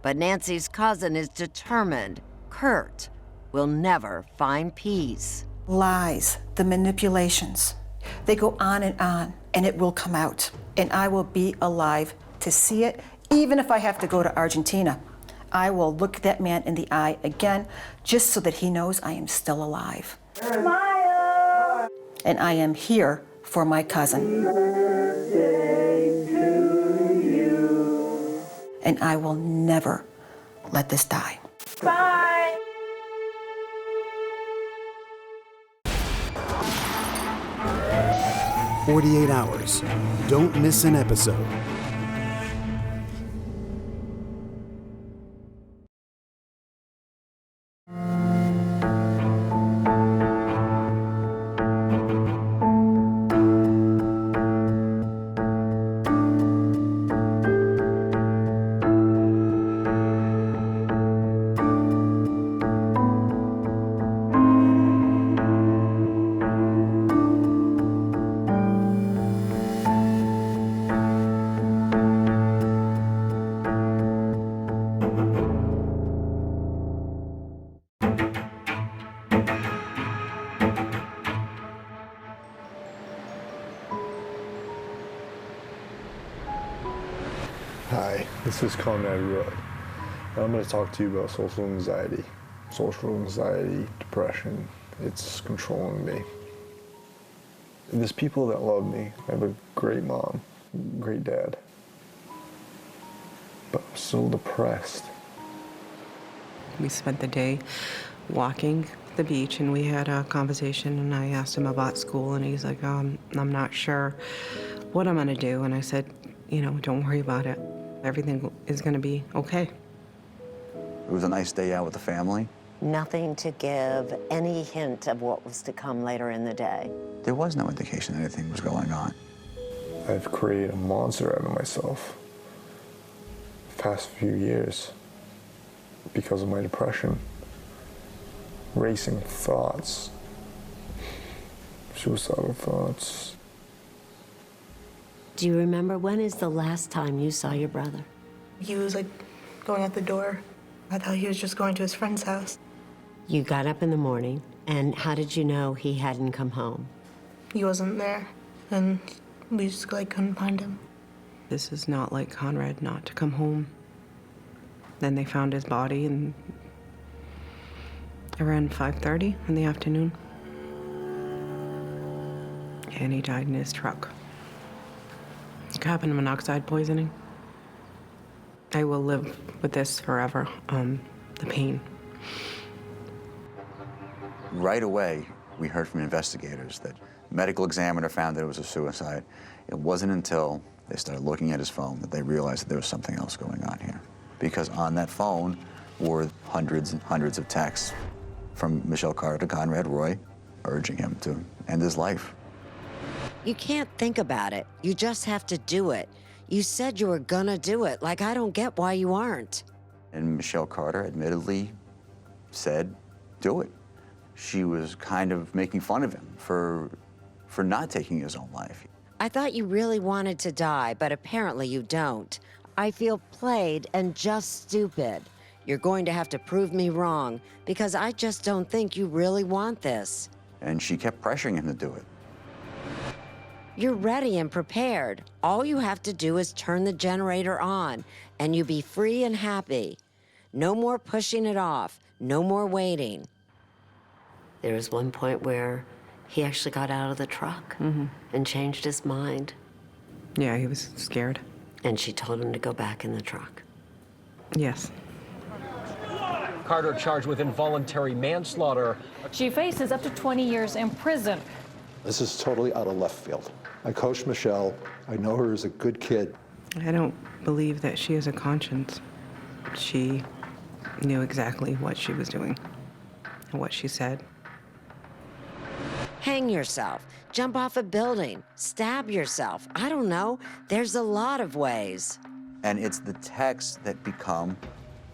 S13: But Nancy's cousin is determined Kurt will never find peace.
S15: Lies, the manipulations, they go on, and it will come out. And I will be alive to see it, even if I have to go to Argentina. I will look that man in the eye again, just so that he knows I am still alive.
S14: Smile!
S15: And I am here for my cousin. And I will never let this die.
S14: Bye!
S2: "48 Hours. Don't miss an episode."
S5: Hi, this is Conrad Roy. I'm going to talk to you about social anxiety. Social anxiety, depression, it's controlling me. There's people that love me. I have a great mom, great dad. But I'm so depressed.
S9: We spent the day walking the beach, and we had a conversation, and I asked him about school, and he's like, I'm not sure what I'm gonna do. And I said, you know, don't worry about it. Everything is gonna be okay.
S10: It was a nice day out with the family.
S17: Nothing to give any hint of what was to come later in the day.
S10: There was no indication that anything was going on.
S5: I've created a monster out of myself the past few years because of my depression. Racing thoughts, suicidal thoughts.
S17: Do you remember when is the last time you saw your brother?
S24: He was like going out the door. I thought he was just going to his friend's house.
S17: You got up in the morning, and how did you know he hadn't come home?
S24: He wasn't there, and we just like couldn't find him.
S9: This is not like Conrad not to come home. Then they found his body and around 5:30 in the afternoon. And he died in his truck. Carbon monoxide poisoning. I will live with this forever, the pain.
S10: Right away, we heard from investigators that the medical examiner found that it was a suicide. It wasn't until they started looking at his phone that they realized that there was something else going on here. Because on that phone were hundreds and hundreds of texts from Michelle Carter to Conrad Roy urging him to end his life.
S17: You can't think about it. You just have to do it. You said you were gonna do it. Like, I don't get why you aren't.
S10: And Michelle Carter admittedly said, do it. She was kind of making fun of him for not taking his own life.
S17: I thought you really wanted to die, but apparently you don't. I feel played and just stupid. You're going to have to prove me wrong, because I just don't think you really want this.
S10: And she kept pressuring him to do it.
S17: You're ready and prepared. All you have to do is turn the generator on, and you be free and happy. No more pushing it off. No more waiting. There was one point where he actually got out of the truck and changed his mind.
S9: Yeah, he was scared.
S17: And she told him to go back in the truck.
S9: Yes.
S25: Carter charged with involuntary manslaughter.
S26: She faces up to 20 years in prison.
S27: This is totally out of left field. I coached Michelle. I know her as a good kid.
S9: I don't believe that she has a conscience. She knew exactly what she was doing and what she said.
S17: Hang yourself, jump off a building, stab yourself. I don't know. There's a lot of ways.
S10: And it's the texts that become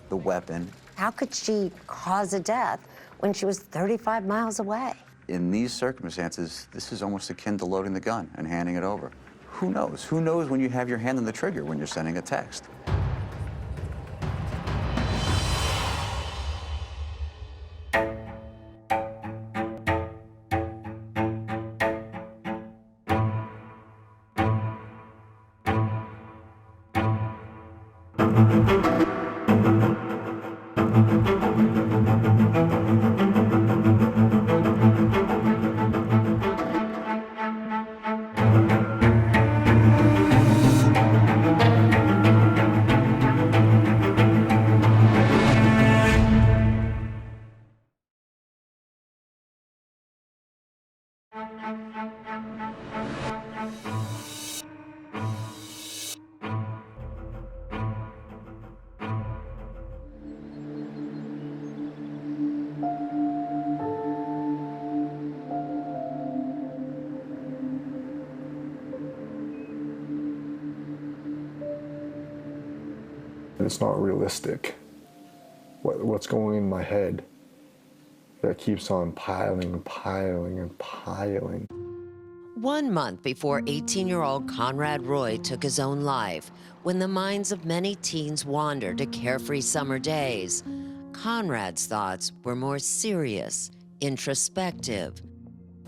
S10: the weapon.
S17: How could she cause a death when she was 35 miles away?
S10: In these circumstances, this is almost akin to loading the gun and handing it over. Who knows? Who knows when you have your hand on the trigger when you're sending a text?
S5: It's not realistic. What's going in my head that keeps on piling and piling and piling.
S13: 1 month before 18-year-old Conrad Roy took his own life, when the minds of many teens wandered to carefree summer days, Conrad's thoughts were more serious, introspective.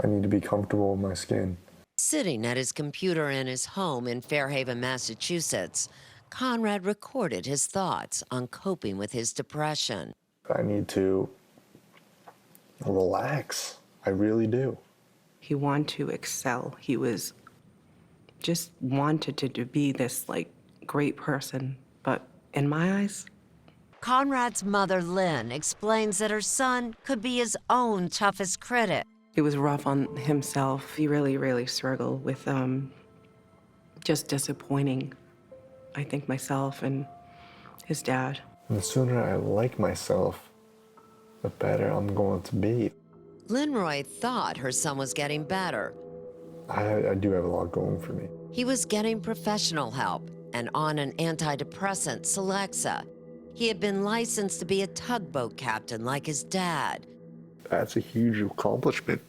S5: I need to be comfortable in my skin.
S13: Sitting at his computer in his home in Fairhaven, Massachusetts, Conrad recorded his thoughts on coping with his depression.
S5: I need to relax. I really do.
S9: He wanted to excel. He was just wanted to be this like great person, but in my eyes.
S13: Conrad's mother, Lynn, explains that her son could be his own toughest critic.
S9: He was rough on himself. He really, really struggled with just disappointing, I think, myself and his dad.
S5: And the sooner I like myself, the better I'm going to be.
S13: Lynn Roy thought her son was getting better.
S5: I do have a lot going for me.
S13: He was getting professional help and on an antidepressant, Celexa. He had been licensed to be a tugboat captain like his dad.
S5: That's a huge accomplishment,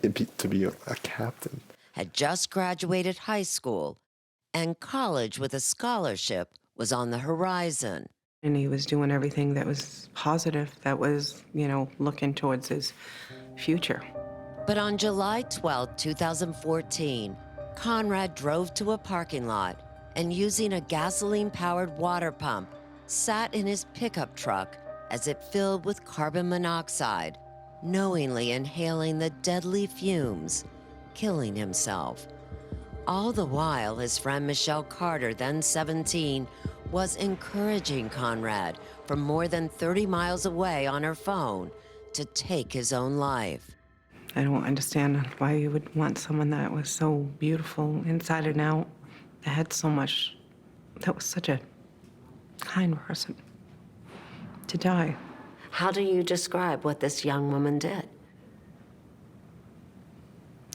S5: to be a captain.
S13: Had just graduated high school, and college with a scholarship was on the horizon.
S9: And he was doing everything that was positive, that was, looking towards his future.
S13: But on July 12, 2014, Conrad drove to a parking lot and, using a gasoline-powered water pump, sat in his pickup truck as it filled with carbon monoxide, knowingly inhaling the deadly fumes, killing himself. All the while, his friend Michelle Carter, then 17, was encouraging Conrad from more than 30 miles away on her phone to take his own life.
S9: I don't understand why you would want someone that was so beautiful inside and out, that had so much, that was such a kind person, to die.
S17: How do you describe what this young woman did?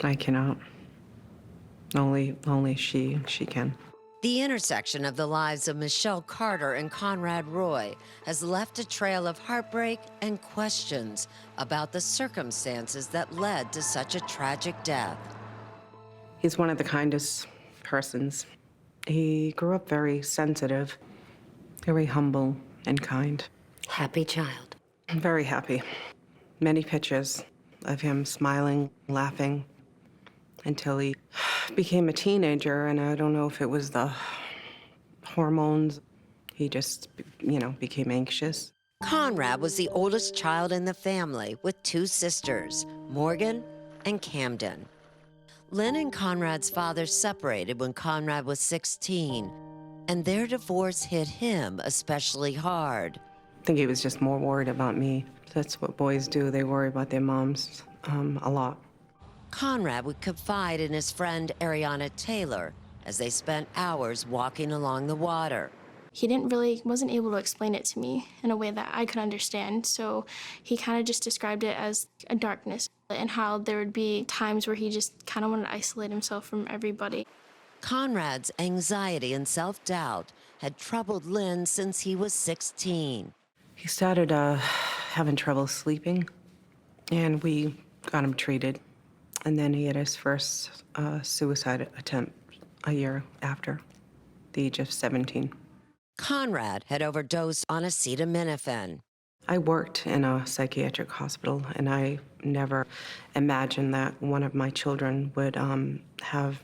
S9: I cannot. Only she can.
S13: The intersection of the lives of Michelle Carter and Conrad Roy has left a trail of heartbreak and questions about the circumstances that led to such a tragic death.
S9: He's one of the kindest persons. He grew up very sensitive, very humble and kind.
S17: Happy child.
S9: Very happy. Many pictures of him smiling, laughing, until he became a teenager, and I don't know if it was the hormones. He just, became anxious.
S13: Conrad was the oldest child in the family with 2 sisters, Morgan and Camden. Lynn and Conrad's father separated when Conrad was 16, and their divorce hit him especially hard.
S9: I think he was just more worried about me. That's what boys do. They worry about their moms a lot.
S13: Conrad would confide in his friend Ariana Taylor as they spent hours walking along the water.
S1: He wasn't able to explain it to me in a way that I could understand, so he kind of just described it as a darkness and how there would be times where he just kind of wanted to isolate himself from everybody.
S13: Conrad's anxiety and self-doubt had troubled Lynn since he was 16.
S9: He started having trouble sleeping, and we got him treated. And then he had his first suicide attempt a year after, the age of 17.
S13: Conrad had overdosed on acetaminophen.
S9: I worked in a psychiatric hospital, and I never imagined that one of my children would have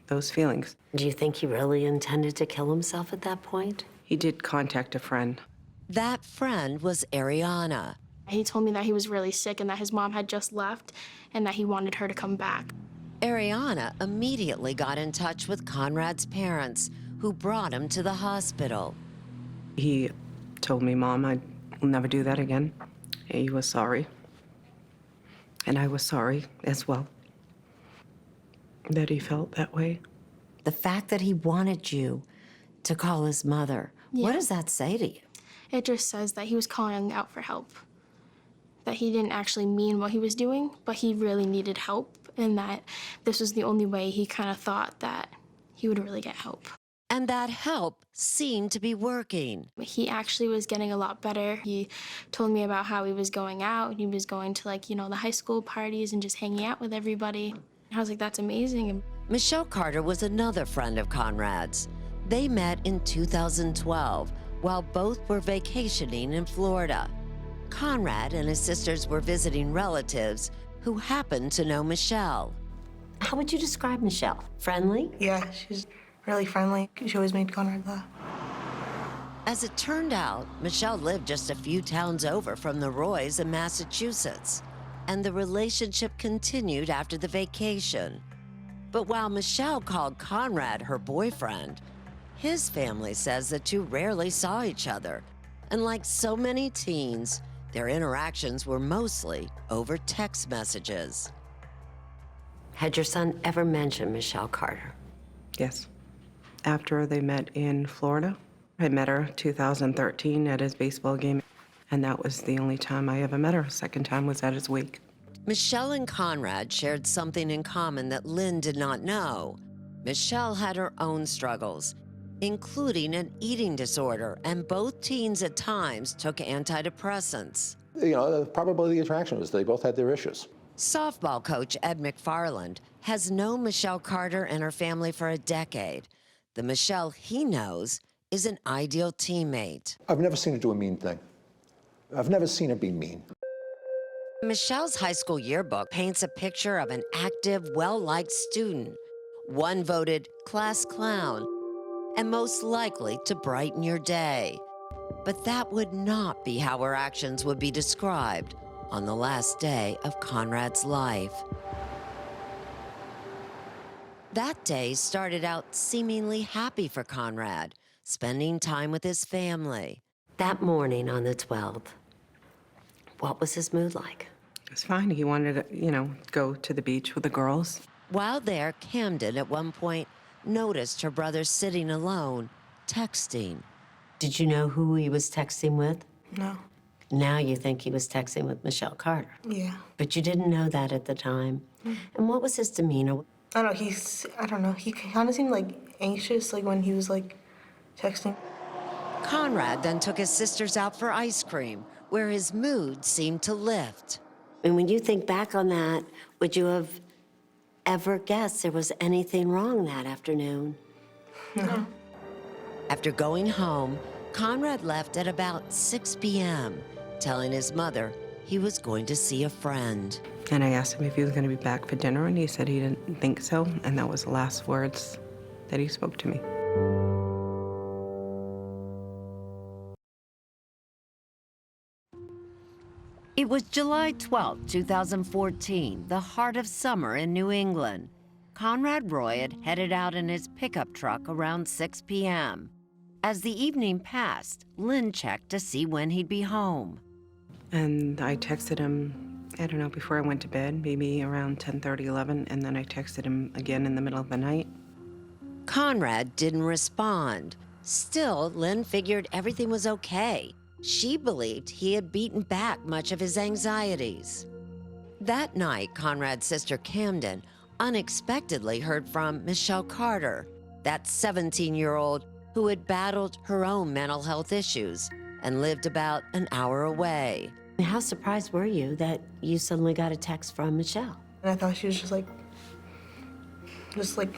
S9: those feelings.
S17: Do you think he really intended to kill himself at that point?
S9: He did contact a friend.
S13: That friend was Ariana.
S1: He told me that he was really sick and that his mom had just left and that he wanted her to come back.
S13: Ariana immediately got in touch with Conrad's parents, who brought him to the hospital.
S9: He told me, Mom, I will never do that again. He was sorry. And I was sorry as well that he felt that way.
S13: The fact that he wanted you to call his mother, what does that say to you?
S1: It just says that he was calling out for help. That he didn't actually mean what he was doing, but he really needed help, and that this was the only way he kind of thought that he would really get help.
S13: And that help seemed to be working.
S1: He actually was getting a lot better. He told me about how he was going out. He was going to, like, the high school parties and just hanging out with everybody. I was like, that's amazing.
S13: Michelle Carter was another friend of Conrad's. They met in 2012 while both were vacationing in Florida. Conrad and his sisters were visiting relatives who happened to know Michelle.
S17: How would you describe Michelle? Friendly?
S24: Yeah, she's really friendly. She always made Conrad laugh.
S13: As it turned out, Michelle lived just a few towns over from the Roys in Massachusetts, and the relationship continued after the vacation. But while Michelle called Conrad her boyfriend, his family says the two rarely saw each other, and like so many teens, their interactions were mostly over text messages.
S17: Had your son ever mentioned Michelle Carter?
S9: Yes. After they met in Florida, I met her 2013 at his baseball game, and that was the only time I ever met her. Second time was at his wake.
S13: Michelle and Conrad shared something in common that Lynn did not know. Michelle had her own struggles, including an eating disorder, and both teens at times took antidepressants.
S27: The probability of attraction was they both had their issues.
S13: Softball coach Ed McFarland has known Michelle Carter and her family for a decade. The Michelle he knows is an ideal teammate.
S27: I've never seen her do a mean thing. I've never seen her be mean.
S13: Michelle's high school yearbook paints a picture of an active, well-liked student, one voted class clown, and most likely to brighten your day. But that would not be how her actions would be described on the last day of Conrad's life. That day started out seemingly happy for Conrad, spending time with his family.
S17: That morning on the 12th, what was his mood like?
S9: It was fine. He wanted to, go to the beach with the girls.
S13: While there, Camden at one point noticed her brother sitting alone, texting.
S17: Did you know who he was texting with?
S24: No.
S17: Now you think he was texting with Michelle Carter.
S24: Yeah.
S17: But you didn't know that at the time. And what was his demeanor?
S24: I don't know, he kind of seemed like anxious, like when he was like texting.
S13: Conrad then took his sisters out for ice cream, where his mood seemed to lift.
S17: And when you think back on that, would you have ever guessed there was anything wrong that afternoon?
S24: No.
S13: After going home, Conrad left at about 6 p.m., telling his mother he was going to see a friend.
S9: And I asked him if he was going to be back for dinner, and he said he didn't think so, and that was the last words that he spoke to me.
S13: It was July 12, 2014, the heart of summer in New England. Conrad Roy had headed out in his pickup truck around 6 p.m. As the evening passed, Lynn checked to see when he'd be home.
S9: And I texted him, I don't know, before I went to bed, maybe around 10:30, 11, and then I texted him again in the middle of the night.
S13: Conrad didn't respond. Still, Lynn figured everything was okay. She believed he had beaten back much of his anxieties. That night, Conrad's sister Camden unexpectedly heard from Michelle Carter, that 17-year-old who had battled her own mental health issues and lived about an hour away.
S17: How surprised were you that you suddenly got a text from Michelle?
S24: And I thought she was just like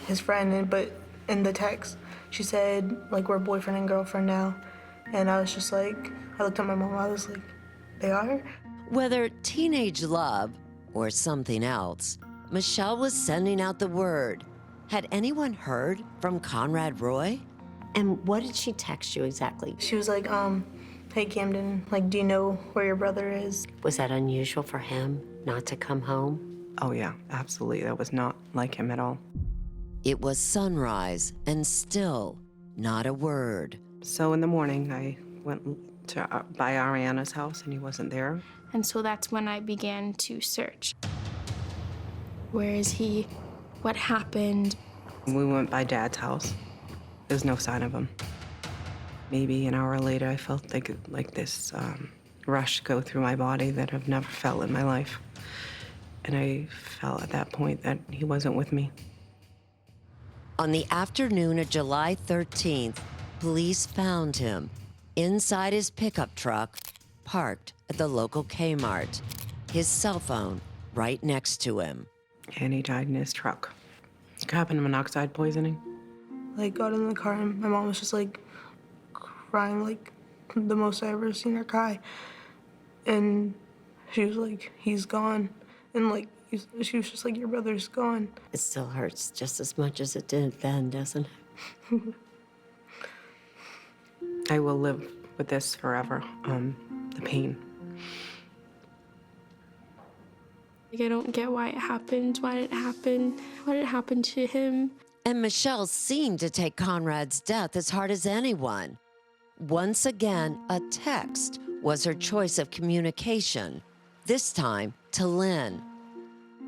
S24: his friend, but in the text, she said, like, we're boyfriend and girlfriend now. And I was just like, I looked at my mom, I was like, they are?
S13: Whether teenage love or something else, Michelle was sending out the word. Had anyone heard from Conrad Roy?
S17: And what did she text you exactly?
S24: She was like, hey Camden, like, do you know where your brother is?
S17: Was that unusual for him not to come home?
S9: Oh yeah, absolutely. That was not like him at all.
S13: It was sunrise and still not a word.
S9: So in the morning, I went by Ariana's house, and he wasn't there.
S1: And so that's when I began to search. Where is he? What happened?
S9: We went by Dad's house. There's no sign of him. Maybe an hour later, I felt like this rush go through my body that I've never felt in my life. And I felt at that point that he wasn't with me.
S13: On the afternoon of July 13th, police found him inside his pickup truck, parked at the local Kmart, his cell phone right next to him.
S9: And he died in his truck. Carbon monoxide poisoning.
S24: Like, got in the car and my mom was just like crying, like the most I ever seen her cry. And she was like, he's gone. And like, she was just like, your brother's gone.
S17: It still hurts just as much as it did then, doesn't it?
S9: I will live with this forever, the pain.
S1: Like, I don't get why it happened. Why did it happen? What did happen to him?
S13: And Michelle seemed to take Conrad's death as hard as anyone. Once again, a text was her choice of communication, this time to Lynn.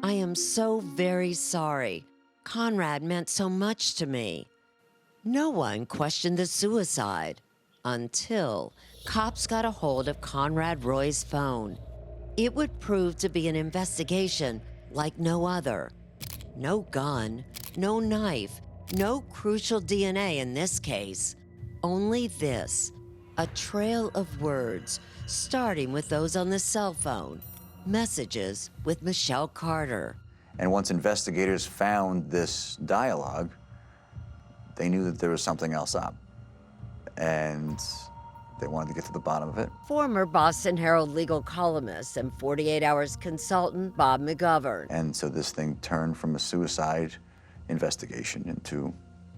S13: I am so very sorry. Conrad meant so much to me. No one questioned the suicide until cops got a hold of Conrad Roy's phone. It would prove to be an investigation like no other. No gun, no knife, no crucial DNA in this case. Only this, a trail of words, starting with those on the cell phone, messages with Michelle Carter.
S3: And once investigators found this dialogue, they knew that there was something else up. And they wanted to get to the bottom of it.
S13: Former Boston Herald legal columnist and 48 Hours consultant Bob McGovern.
S3: And so this thing turned from a suicide investigation into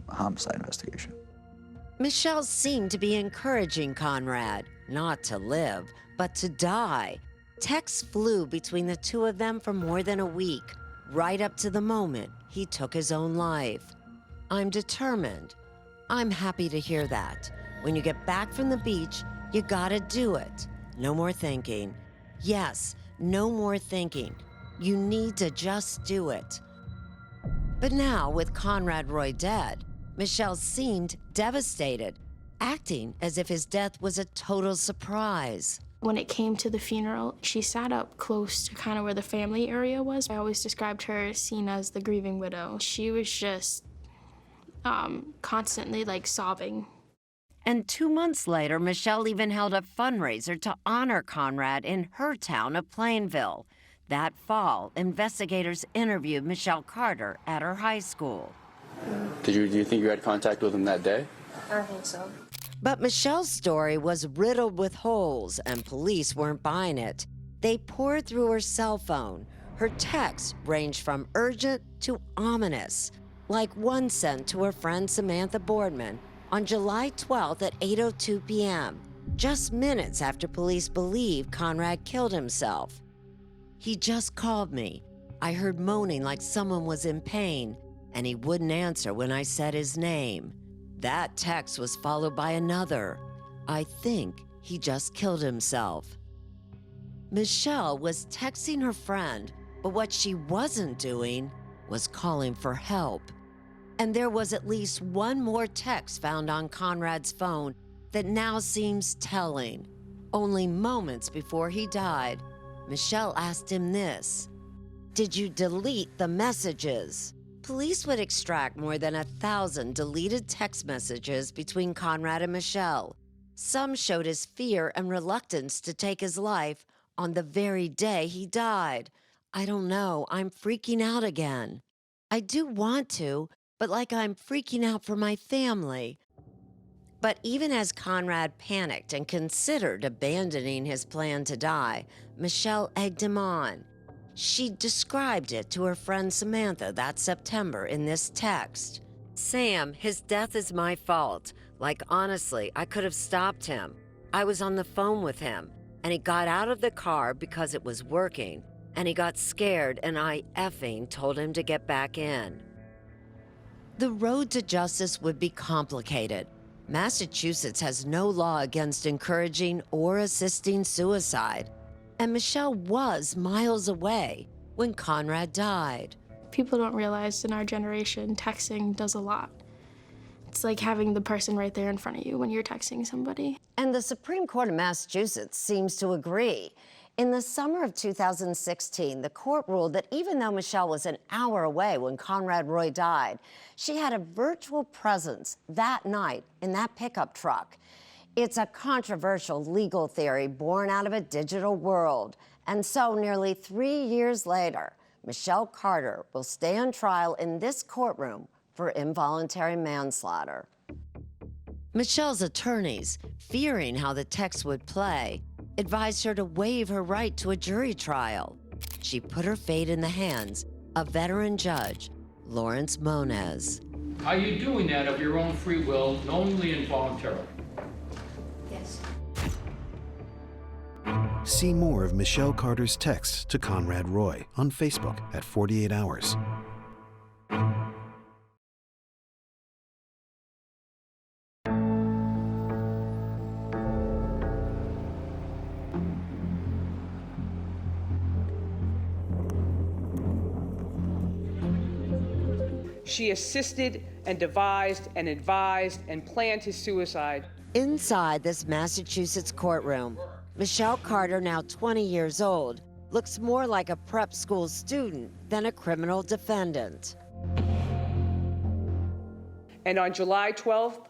S3: a homicide investigation.
S13: Michelle seemed to be encouraging Conrad not to live, but to die. Texts flew between the two of them for more than a week, right up to the moment he took his own life. I'm determined. I'm happy to hear that. When you get back from the beach, you gotta do it. No more thinking. Yes, no more thinking. You need to just do it. But now, with Conrad Roy dead, Michelle seemed devastated, acting as if his death was a total surprise.
S1: When it came to the funeral, she sat up close to kind of where the family area was. I always described her seen as the grieving widow. She was just constantly like sobbing.
S13: And 2 months later, Michelle even held a fundraiser to honor Conrad in her town of Plainville. That fall, investigators interviewed Michelle Carter at her high school.
S4: Do you think you had contact with him that day?
S12: I think so.
S13: But Michelle's story was riddled with holes, and police weren't buying it. They poured through her cell phone. Her texts ranged from urgent to ominous, like one sent to her friend Samantha Boardman on July 12th at 8:02 p.m., just minutes after police believed Conrad killed himself. He just called me. I heard moaning like someone was in pain, and he wouldn't answer when I said his name. That text was followed by another. I think he just killed himself. Michelle was texting her friend, but what she wasn't doing was calling for help. And there was at least one more text found on Conrad's phone that now seems telling. Only moments before he died, Michelle asked him this: "Did you delete the messages?" Police would extract more than 1,000 deleted text messages between Conrad and Michelle. Some showed his fear and reluctance to take his life on the very day he died. I don't know, I'm freaking out again. I do want to, but like I'm freaking out for my family. But even as Conrad panicked and considered abandoning his plan to die, Michelle egged him on. She described it to her friend Samantha that September in this text. "Sam, his death is my fault. Like, honestly, I could have stopped him. I was on the phone with him, and he got out of the car because it was working, and he got scared, and I effing told him to get back in." The road to justice would be complicated. Massachusetts has no law against encouraging or assisting suicide, and Michelle was miles away when Conrad died.
S1: People don't realize in our generation, texting does a lot. It's like having the person right there in front of you when you're texting somebody.
S13: And the Supreme Court of Massachusetts seems to agree. In the summer of 2016, the court ruled that even though Michelle was an hour away when Conrad Roy died, she had a virtual presence that night in that pickup truck. It's a controversial legal theory born out of a digital world. And so nearly 3 years later, Michelle Carter will stay on trial in this courtroom for involuntary manslaughter. Michelle's attorneys, fearing how the text would play, advised her to waive her right to a jury trial. She put her fate in the hands of veteran judge Lawrence Moniz.
S7: Are you doing that of your own free will, knowingly and voluntarily?
S12: Yes.
S2: See more of Michelle Carter's texts to Conrad Roy on Facebook at 48 Hours.
S16: She assisted and devised and advised and planned his suicide.
S13: Inside this Massachusetts courtroom, Michelle Carter, now 20 years old, looks more like a prep school student than a criminal defendant.
S16: And on July 12th,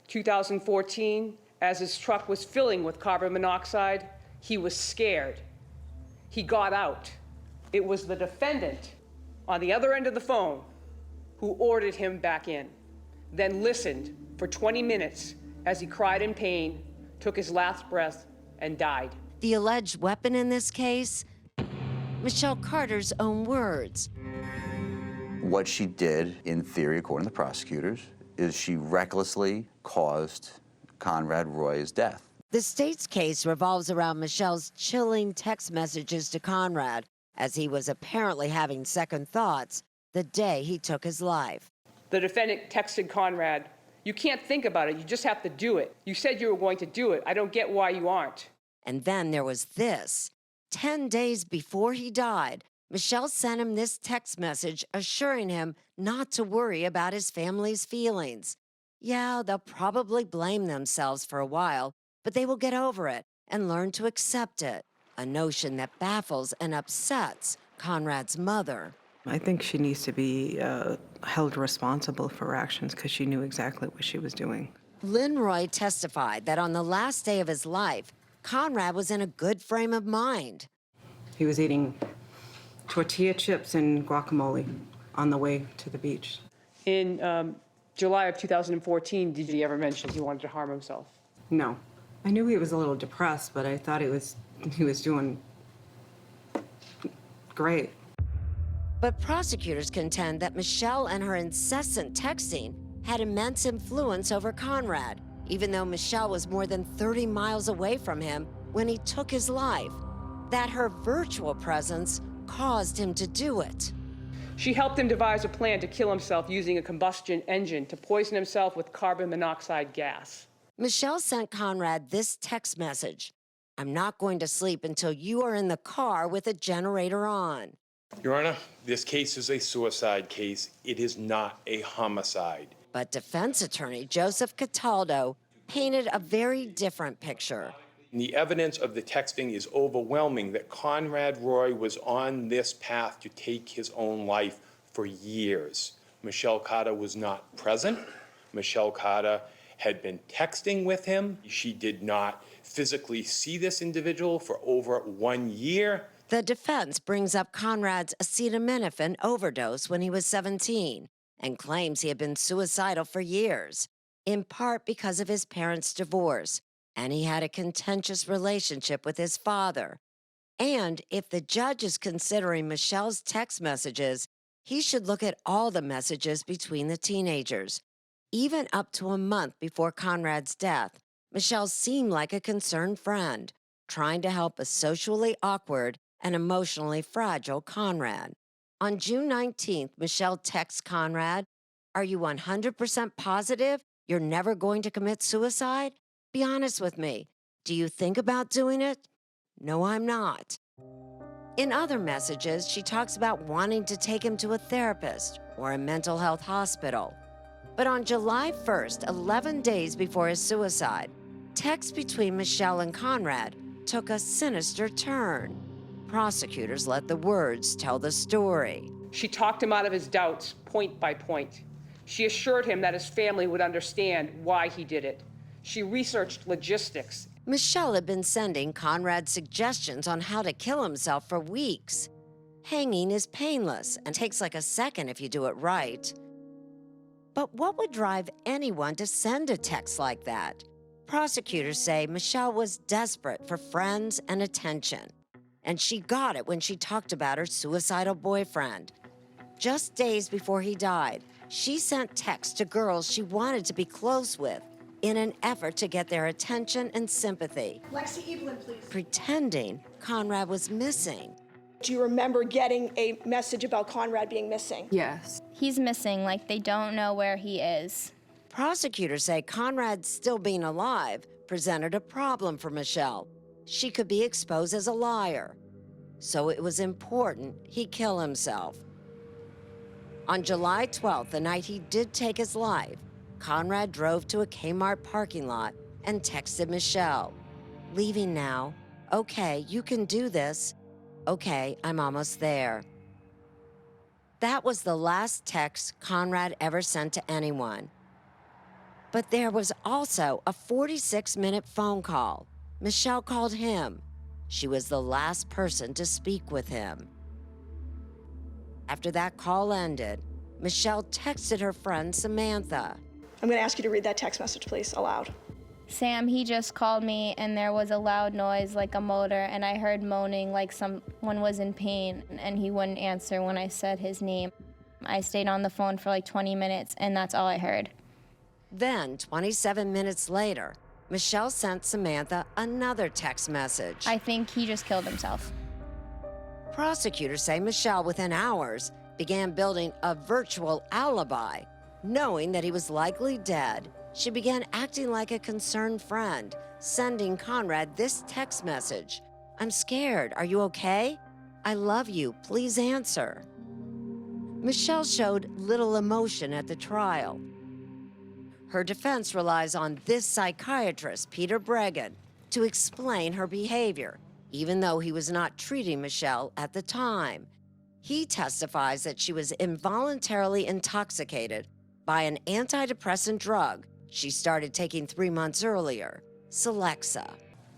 S16: 2014, as his truck was filling with carbon monoxide, he was scared. He got out. It was the defendant on the other end of the phone who ordered him back in, then listened for 20 minutes as he cried in pain, took his last breath, and died.
S13: The alleged weapon in this case? Michelle Carter's own words.
S3: What she did, in theory, according to the prosecutors, is she recklessly caused Conrad Roy's death.
S13: The state's case revolves around Michelle's chilling text messages to Conrad as he was apparently having second thoughts the day he took his life.
S16: The defendant texted Conrad, "You can't think about it, you just have to do it. You said you were going to do it. I don't get why you aren't."
S13: And then there was this. 10 days before he died, Michelle sent him this text message assuring him not to worry about his family's feelings. Yeah, they'll probably blame themselves for a while, but they will get over it and learn to accept it, a notion that baffles and upsets Conrad's mother.
S9: I think she needs to be held responsible for her actions because she knew exactly what she was doing.
S13: Lynn Roy testified that on the last day of his life, Conrad was in a good frame of mind.
S9: He was eating tortilla chips and guacamole on the way to the beach.
S16: In July of 2014, did he ever mention he wanted to harm himself?
S9: No. I knew he was a little depressed, but I thought he was doing great.
S13: But prosecutors contend that Michelle and her incessant texting had immense influence over Conrad, even though Michelle was more than 30 miles away from him when he took his life. That her virtual presence caused him to do it.
S16: She helped him devise a plan to kill himself using a combustion engine to poison himself with carbon monoxide gas.
S13: Michelle sent Conrad this text message: "I'm not going to sleep until you are in the car with a generator on."
S18: Your Honor, this case is a suicide case. It is not a homicide.
S13: But defense attorney Joseph Cataldo painted a very different picture.
S18: The evidence of the texting is overwhelming that Conrad Roy was on this path to take his own life for years. Michelle Carter was not present. Michelle Carter had been texting with him. She did not physically see this individual for over 1 year.
S13: The defense brings up Conrad's acetaminophen overdose when he was 17 and claims he had been suicidal for years, in part because of his parents' divorce, and he had a contentious relationship with his father. And if the judge is considering Michelle's text messages, he should look at all the messages between the teenagers. Even up to a month before Conrad's death, Michelle seemed like a concerned friend, trying to help a socially awkward and emotionally fragile Conrad. On June 19th, Michelle texts Conrad, "Are you 100% positive You're never going to commit suicide? Be honest with me. Do you think about doing it? No, I'm not. In other messages, she talks about wanting to take him to a therapist or a mental health hospital. But on July 1st, 11 days before his suicide, texts between Michelle and Conrad took a sinister turn. Prosecutors let the words tell the story.
S16: She talked him out of his doubts, point by point. She assured him that his family would understand why he did it. She researched logistics.
S13: Michelle had been sending Conrad suggestions on how to kill himself for weeks. Hanging is painless and takes like a second if you do it right. But what would drive anyone to send a text like that? Prosecutors say Michelle was desperate for friends and attention. And she got it when she talked about her suicidal boyfriend. Just days before he died, she sent texts to girls she wanted to be close with in an effort to get their attention and sympathy.
S6: Lexi Evelyn, please.
S13: Pretending Conrad was missing.
S6: Do you remember getting a message about Conrad being missing?
S8: Yes. He's missing, like they don't know where he is.
S13: Prosecutors say Conrad still being alive presented a problem for Michelle. She could be exposed as a liar. So it was important he kill himself. On July 12th, the night he did take his life, Conrad drove to a Kmart parking lot and texted Michelle, "Leaving now. Okay, you can do this. Okay, I'm almost there." That was the last text Conrad ever sent to anyone. But there was also a 46-minute phone call. Michelle called him. She was the last person to speak with him. After that call ended, Michelle texted her friend Samantha.
S6: I'm going to ask you to read that text message, please, aloud.
S8: Sam, he just called me and there was a loud noise like a motor and I heard moaning like someone was in pain and he wouldn't answer when I said his name. I stayed on the phone for like 20 minutes and that's all I heard.
S13: Then, 27 minutes later, Michelle sent Samantha another text message.
S8: I think he just killed himself.
S13: Prosecutors say Michelle, within hours, began building a virtual alibi. Knowing that he was likely dead, she began acting like a concerned friend, sending Conrad this text message. "I'm scared. Are you okay? I love you. Please answer." Michelle showed little emotion at the trial. Her defense relies on this psychiatrist, Peter Bregan, to explain her behavior, even though he was not treating Michelle at the time. He testifies that she was involuntarily intoxicated by an antidepressant drug she started taking 3 months earlier, Celexa.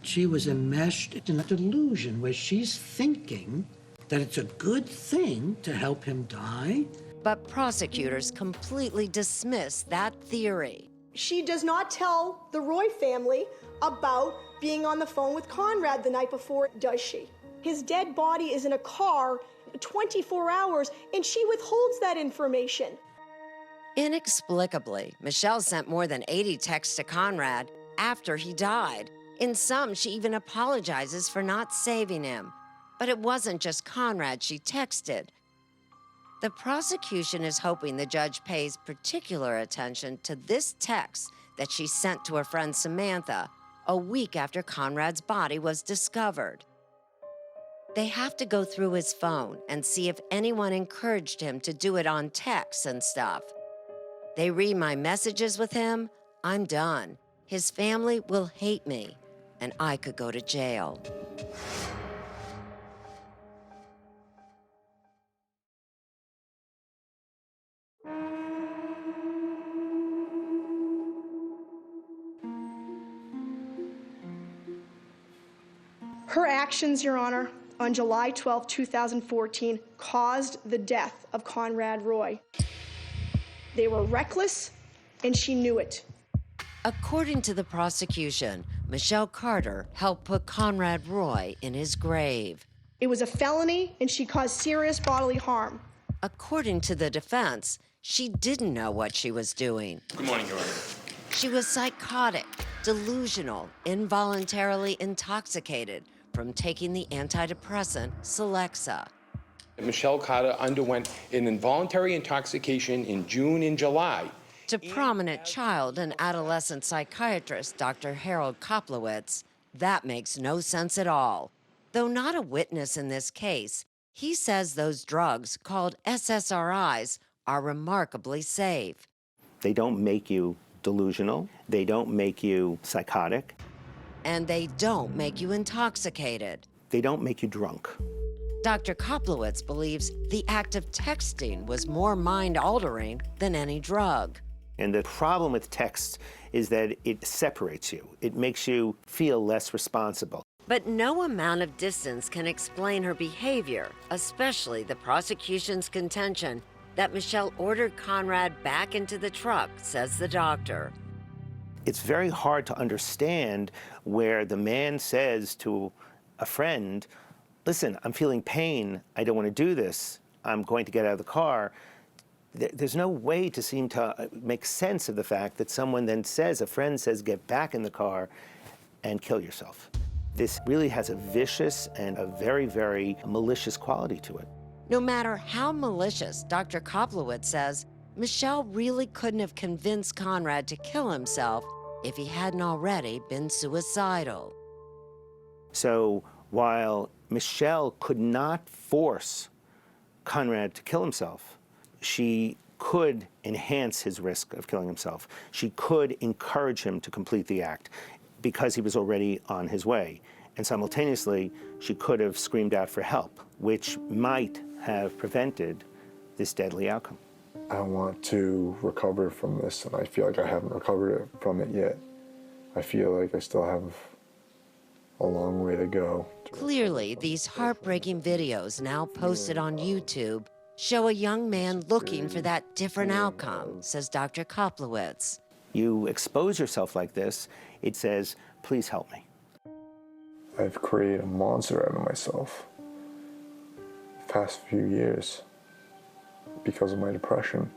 S19: She was enmeshed in a delusion where she's thinking that it's a good thing to help him die.
S13: But prosecutors completely dismiss that theory.
S6: She does not tell the Roy family about being on the phone with Conrad the night before, does she? His dead body is in a car 24 hours, and she withholds that information.
S13: Inexplicably, Michelle sent more than 80 texts to Conrad after he died. In some, she even apologizes for not saving him. But it wasn't just Conrad she texted. The prosecution is hoping the judge pays particular attention to this text that she sent to her friend Samantha a week after Conrad's body was discovered. They have to go through his phone and see if anyone encouraged him to do it on text and stuff. They read my messages with him, I'm done. His family will hate me, and I could go to jail.
S6: Her actions, Your Honor, on July 12, 2014, caused the death of Conrad Roy. They were reckless, and she knew it.
S13: According to the prosecution, Michelle Carter helped put Conrad Roy in his grave.
S6: It was a felony, and she caused serious bodily harm.
S13: According to the defense, she didn't know what she was doing.
S18: Good morning, Your Honor.
S13: She was psychotic, delusional, involuntarily intoxicated from taking the antidepressant Celexa.
S18: Michelle Carter underwent an involuntary intoxication in June and July.
S13: To prominent child and adolescent psychiatrist Dr. Harold Koplowitz, that makes no sense at all. Though not a witness in this case, he says those drugs, called SSRIs, are remarkably safe.
S11: They don't make you delusional. They don't make you psychotic.
S13: And they don't make you intoxicated.
S11: They don't make you drunk.
S13: Dr. Koplowitz believes the act of texting was more mind-altering than any drug.
S11: And the problem with text is that it separates you. It makes you feel less responsible.
S13: But no amount of distance can explain her behavior, especially the prosecution's contention that Michelle ordered Conrad back into the truck, says the doctor.
S11: It's very hard to understand where the man says to a friend, listen, I'm feeling pain. I don't want to do this. I'm going to get out of the car. There's no way to seem to make sense of the fact that someone then says, a friend says, get back in the car and kill yourself. This really has a vicious and a very, very malicious quality to it.
S13: No matter how malicious, Dr. Koplowitz says, Michelle really couldn't have convinced Conrad to kill himself if he hadn't already been suicidal.
S11: So while Michelle could not force Conrad to kill himself, she could enhance his risk of killing himself. She could encourage him to complete the act because he was already on his way. And simultaneously, she could have screamed out for help, which might have prevented this deadly outcome.
S5: I want to recover from this, and I feel like I haven't recovered from it yet. I feel like I still have a long way to go.
S13: Clearly, these heartbreaking videos now posted on YouTube show a young man looking for that different outcome, says Dr. Koplowitz.
S11: You expose yourself like this, it says, please help me.
S5: I've created a monster out of myself the past few years because of my depression.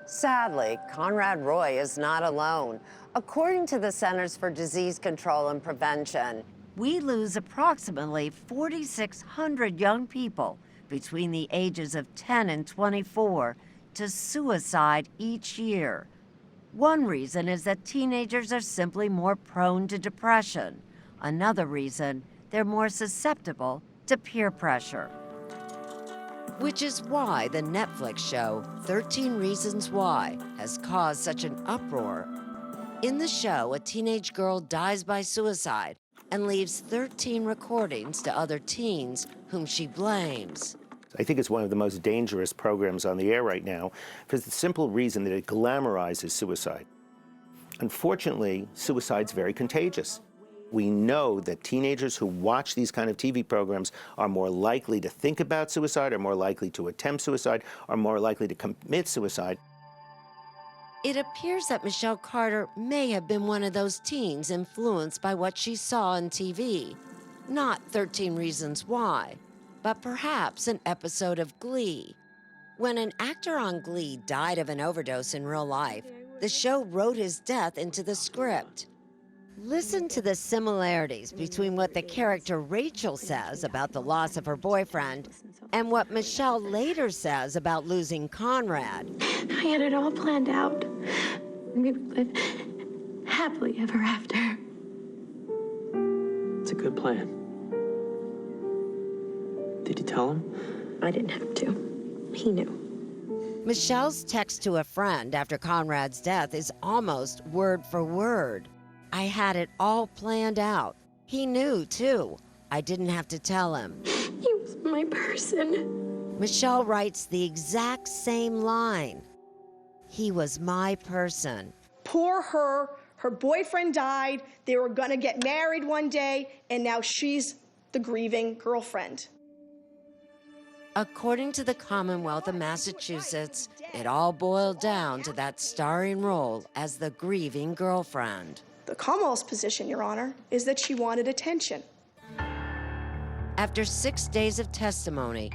S17: Sadly, Conrad Roy is not alone. According to the Centers for Disease Control and Prevention,
S13: We lose approximately 4,600 young people between the ages of 10 and 24 to suicide each year. One reason is that teenagers are simply more prone to depression. Another reason, they're more susceptible to peer pressure. Which is why the Netflix show 13 Reasons Why has caused such an uproar. In the show, a teenage girl dies by suicide and leaves 13 recordings to other teens whom she blames.
S11: I think it's one of the most dangerous programs on the air right now for the simple reason that it glamorizes suicide. Unfortunately, suicide's very contagious. We know that teenagers who watch these kind of TV programs are more likely to think about suicide, are more likely to attempt suicide, are more likely to commit suicide.
S13: It appears that Michelle Carter may have been one of those teens influenced by what she saw on TV. Not 13 Reasons Why, but perhaps an episode of Glee. When an actor on Glee died of an overdose in real life, the show wrote his death into the script. Listen to the similarities between what the character Rachel says about the loss of her boyfriend and what Michelle later says about losing Conrad.
S14: I had it all planned out. We would live happily ever after.
S15: It's a good plan. Did you tell him?
S14: I didn't have to. He knew.
S13: Michelle's text to a friend after Conrad's death is almost word for word. I had it all planned out. He knew, too. I didn't have to tell him.
S14: He was my person.
S13: Michelle writes the exact same line. He was my person.
S6: Poor her. Her boyfriend died. They were going to get married one day, and now she's the grieving girlfriend.
S13: According to the Commonwealth of Massachusetts, it all boiled down to that starring role as the grieving girlfriend.
S6: The Commonwealth's position, Your Honor, is that she wanted attention.
S13: After 6 days of testimony,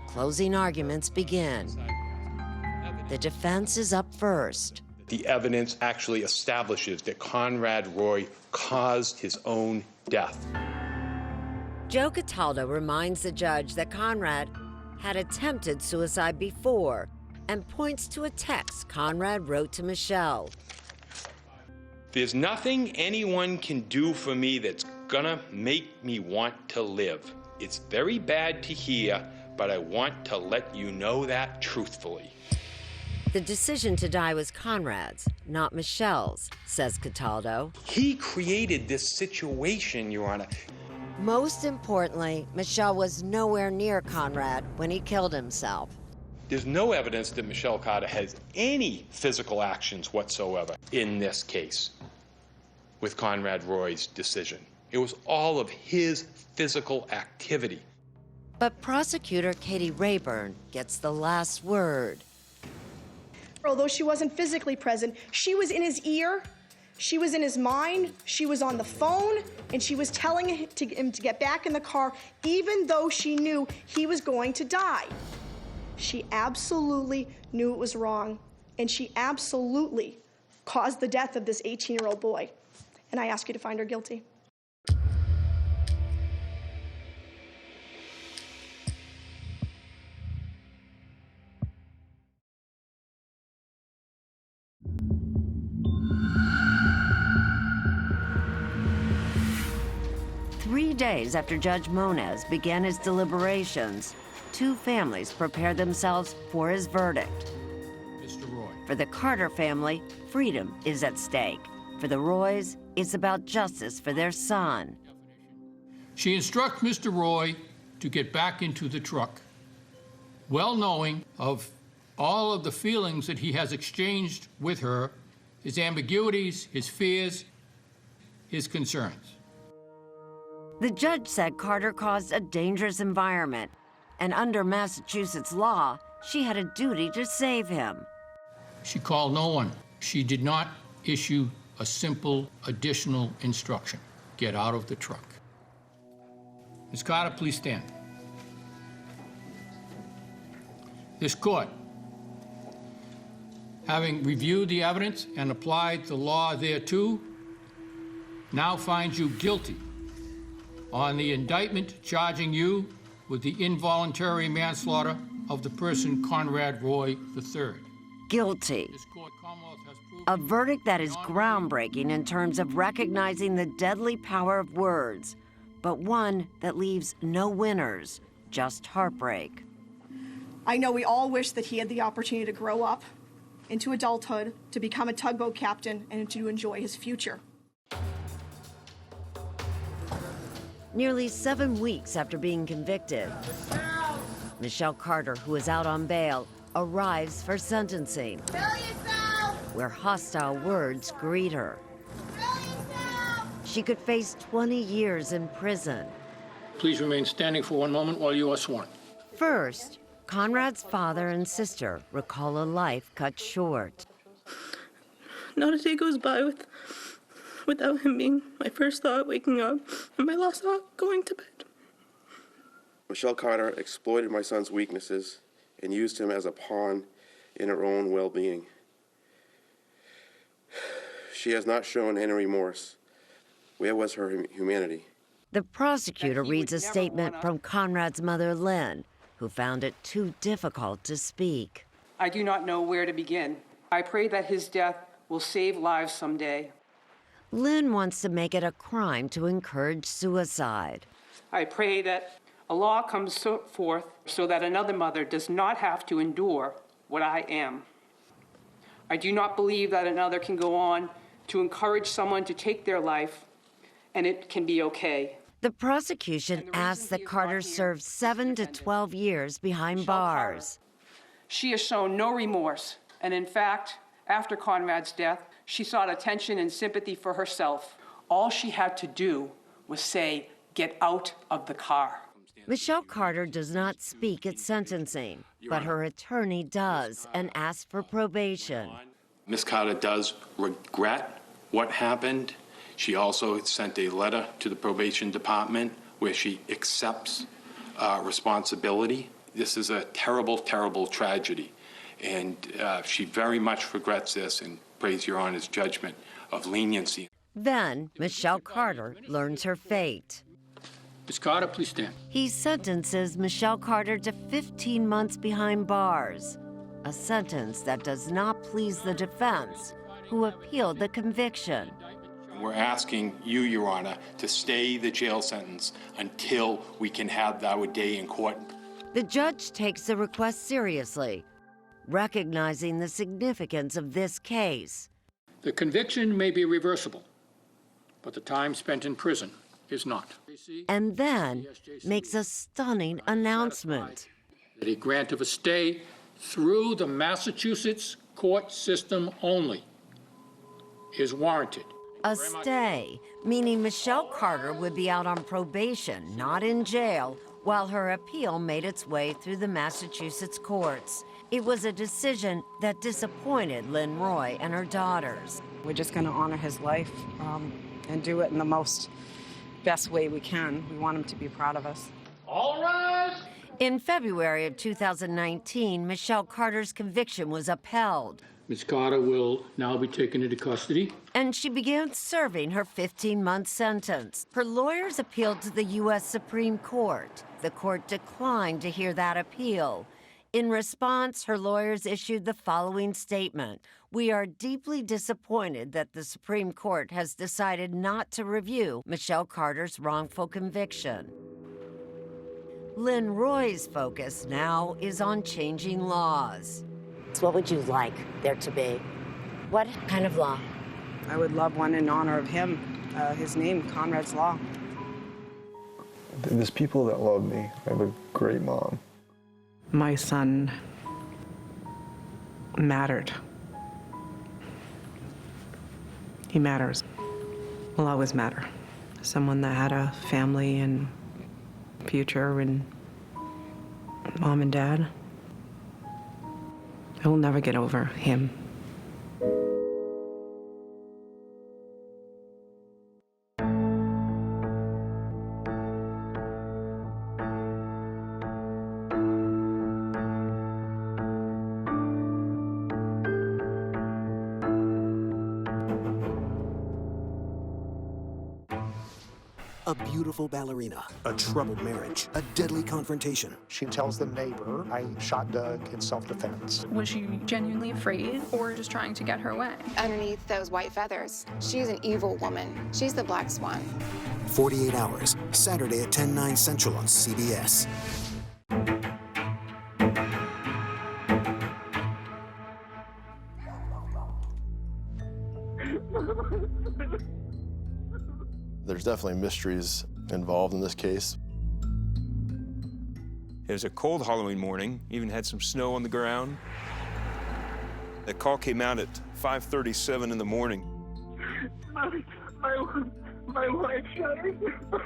S13: closing arguments begin. The defense is up first.
S18: The evidence actually establishes that Conrad Roy caused his own death.
S13: Joe Cataldo reminds the judge that Conrad had attempted suicide before and points to a text Conrad wrote to Michelle.
S18: There's nothing anyone can do for me that's gonna make me want to live. It's very bad to hear, but I want to let you know that truthfully.
S13: The decision to die was Conrad's, not Michelle's, says Cataldo.
S18: He created this situation, Your Honor.
S13: Most importantly, Michelle was nowhere near Conrad when he killed himself.
S18: There's no evidence that Michelle Carter has any physical actions whatsoever in this case with Conrad Roy's decision. It was all of his physical activity.
S13: But prosecutor Katie Rayburn gets the last word.
S6: Although she wasn't physically present, she was in his ear, she was in his mind, she was on the phone, and she was telling him to get back in the car, even though she knew he was going to die. She absolutely knew it was wrong, and she absolutely caused the death of this 18-year-old boy. And I ask you to find her guilty.
S13: Three days after Judge Moniz began his deliberations, two families prepared themselves for his verdict.
S7: Mr. Roy.
S13: For the Carter family, freedom is at stake. For the Roys, it's about justice for their son.
S7: She instructs Mr. Roy to get back into the truck, well knowing of all of the feelings that he has exchanged with her, his ambiguities, his fears, his concerns.
S13: The judge said Carter caused a dangerous environment, and under Massachusetts law, she had a duty to save him.
S7: She called no one. She did not issue a simple additional instruction: get out of the truck. Ms. Carter, please stand. This court, having reviewed the evidence and applied the law thereto, now finds you guilty on the indictment charging you with the involuntary manslaughter of the person Conrad Roy III.
S13: Guilty. A verdict that is groundbreaking in terms of recognizing the deadly power of words, but one that leaves no winners, just heartbreak.
S6: I know we all wish that he had the opportunity to grow up into adulthood, to become a tugboat captain, and to enjoy his future.
S13: Nearly 7 weeks after being convicted, Michelle Carter, who is out on bail, arrives for sentencing, where hostile words greet her. She could face 20 years in prison.
S7: Please remain standing for one moment while you are sworn.
S13: First, Conrad's father and sister recall a life cut short.
S24: Not a day goes by without him being my first thought waking up and my last thought going to bed.
S15: Michelle Carter exploited my son's weaknesses and used him as a pawn in her own well-being. She has not shown any remorse. Where was her humanity?
S13: The prosecutor reads a statement from Conrad's mother, Lynn, who found it too difficult to speak.
S16: I do not know where to begin. I pray that his death will save lives someday.
S13: Lynn wants to make it a crime to encourage suicide.
S16: I pray that a law comes forth so that another mother does not have to endure what I am. I do not believe that another can go on to encourage someone to take their life, and it can be okay.
S13: The prosecution asks that Carter serve 7 to 12 years behind bars.
S16: She has shown no remorse, and in fact, after Conrad's death, she sought attention and sympathy for herself. All she had to do was say, "Get out of the car."
S13: Michelle Carter does not speak at sentencing, but her attorney does and asks for probation.
S18: Ms. Carter does regret what happened. She also sent a letter to the probation department where she accepts responsibility. This is a terrible, terrible tragedy. And she very much regrets this and prays Your Honor's judgment of leniency.
S13: Then Michelle Carter learns her fate.
S7: Ms. Carter, please stand.
S13: He sentences Michelle Carter to 15 months behind bars. a sentence that does not please the defense, who appealed the conviction.
S18: We're asking you, Your Honor, to stay the jail sentence until we can have our day in court.
S13: The judge takes the request seriously, recognizing the significance of this case.
S7: The conviction may be reversible, but the time spent in prison is not.
S13: And then makes a stunning announcement.
S7: That a grant of a stay through the Massachusetts court system only is warranted.
S13: A stay, meaning Michelle Carter would be out on probation, not in jail, while her appeal made its way through the Massachusetts courts. It was a decision that disappointed Lynn Roy and her daughters.
S9: We're just going to honor his life and do it in the best way we can. We want him to be proud of us.
S7: All rise!
S13: In February of 2019, Michelle Carter's conviction was upheld.
S7: Ms. Carter will now be taken into custody.
S13: And she began serving her 15-month sentence. Her lawyers appealed to the U.S. Supreme Court. The court declined to hear that appeal. In response, her lawyers issued the following statement: "We are deeply disappointed that the Supreme Court has decided not to review Michelle Carter's wrongful conviction." Lynn Roy's focus now is on changing laws.
S17: What would you like there to be? What kind of law?
S9: I would love one in honor of him, his name, Conrad's Law.
S5: There's people that love me. I have a great mom.
S9: My son mattered. He matters. Will always matter. Someone that had a family and future and mom and dad. I will never get over him.
S2: A beautiful ballerina, a troubled marriage, a deadly confrontation.
S10: She tells the neighbor, I shot Doug in self-defense.
S20: Was she genuinely afraid or just trying to get her way?
S21: Underneath those white feathers, she's an evil woman. She's the Black Swan.
S2: 48 Hours, Saturday at 10/9 Central on CBS.
S22: There's definitely mysteries involved in this case.
S23: It was a cold Halloween morning, even had some snow on the ground. The call came out at 5:37 in the morning.
S25: My wife shot herself.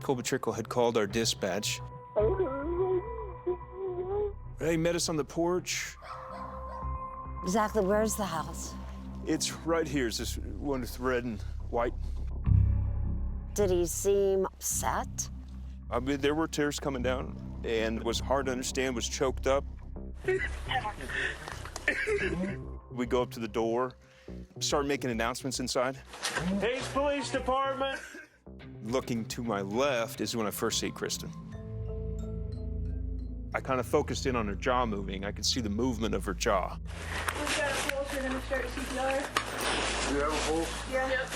S23: Kristen Trickle had called our dispatch. He met us on the porch.
S17: Exactly, where's the house?
S23: It's right here. It's this one with red and white.
S17: Did he seem upset?
S23: I mean, there were tears coming down, and it was hard to understand, was choked up. We go up to the door, start making announcements inside.
S25: Hayes Police Department.
S23: Looking to my left is when I first see Kristen. I kind of focused in on her jaw moving. I could see the movement of her jaw.
S25: We've got a pulse. We're going to start CPR. You have a pulse? Yeah. Yep.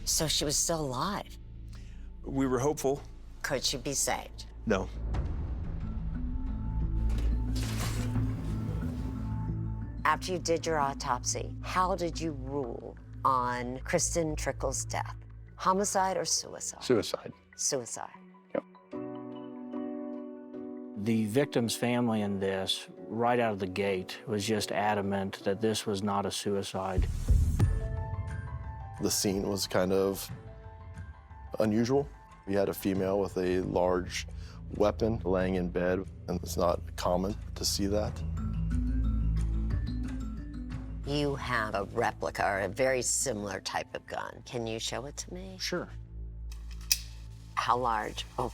S17: So she was still alive?
S23: We were hopeful.
S17: Could she be saved?
S23: No.
S17: After you did your autopsy, how did you rule on Kristen Trickle's death? Homicide or suicide?
S4: Suicide.
S17: Suicide.
S26: The victim's family in this, right out of the gate, was just adamant that this was not a suicide.
S22: The scene was kind of unusual. We had a female with a large weapon laying in bed, and it's not common to see that.
S17: You have a replica or a very similar type of gun. Can you show it to me?
S26: Sure.
S17: How large? Oh.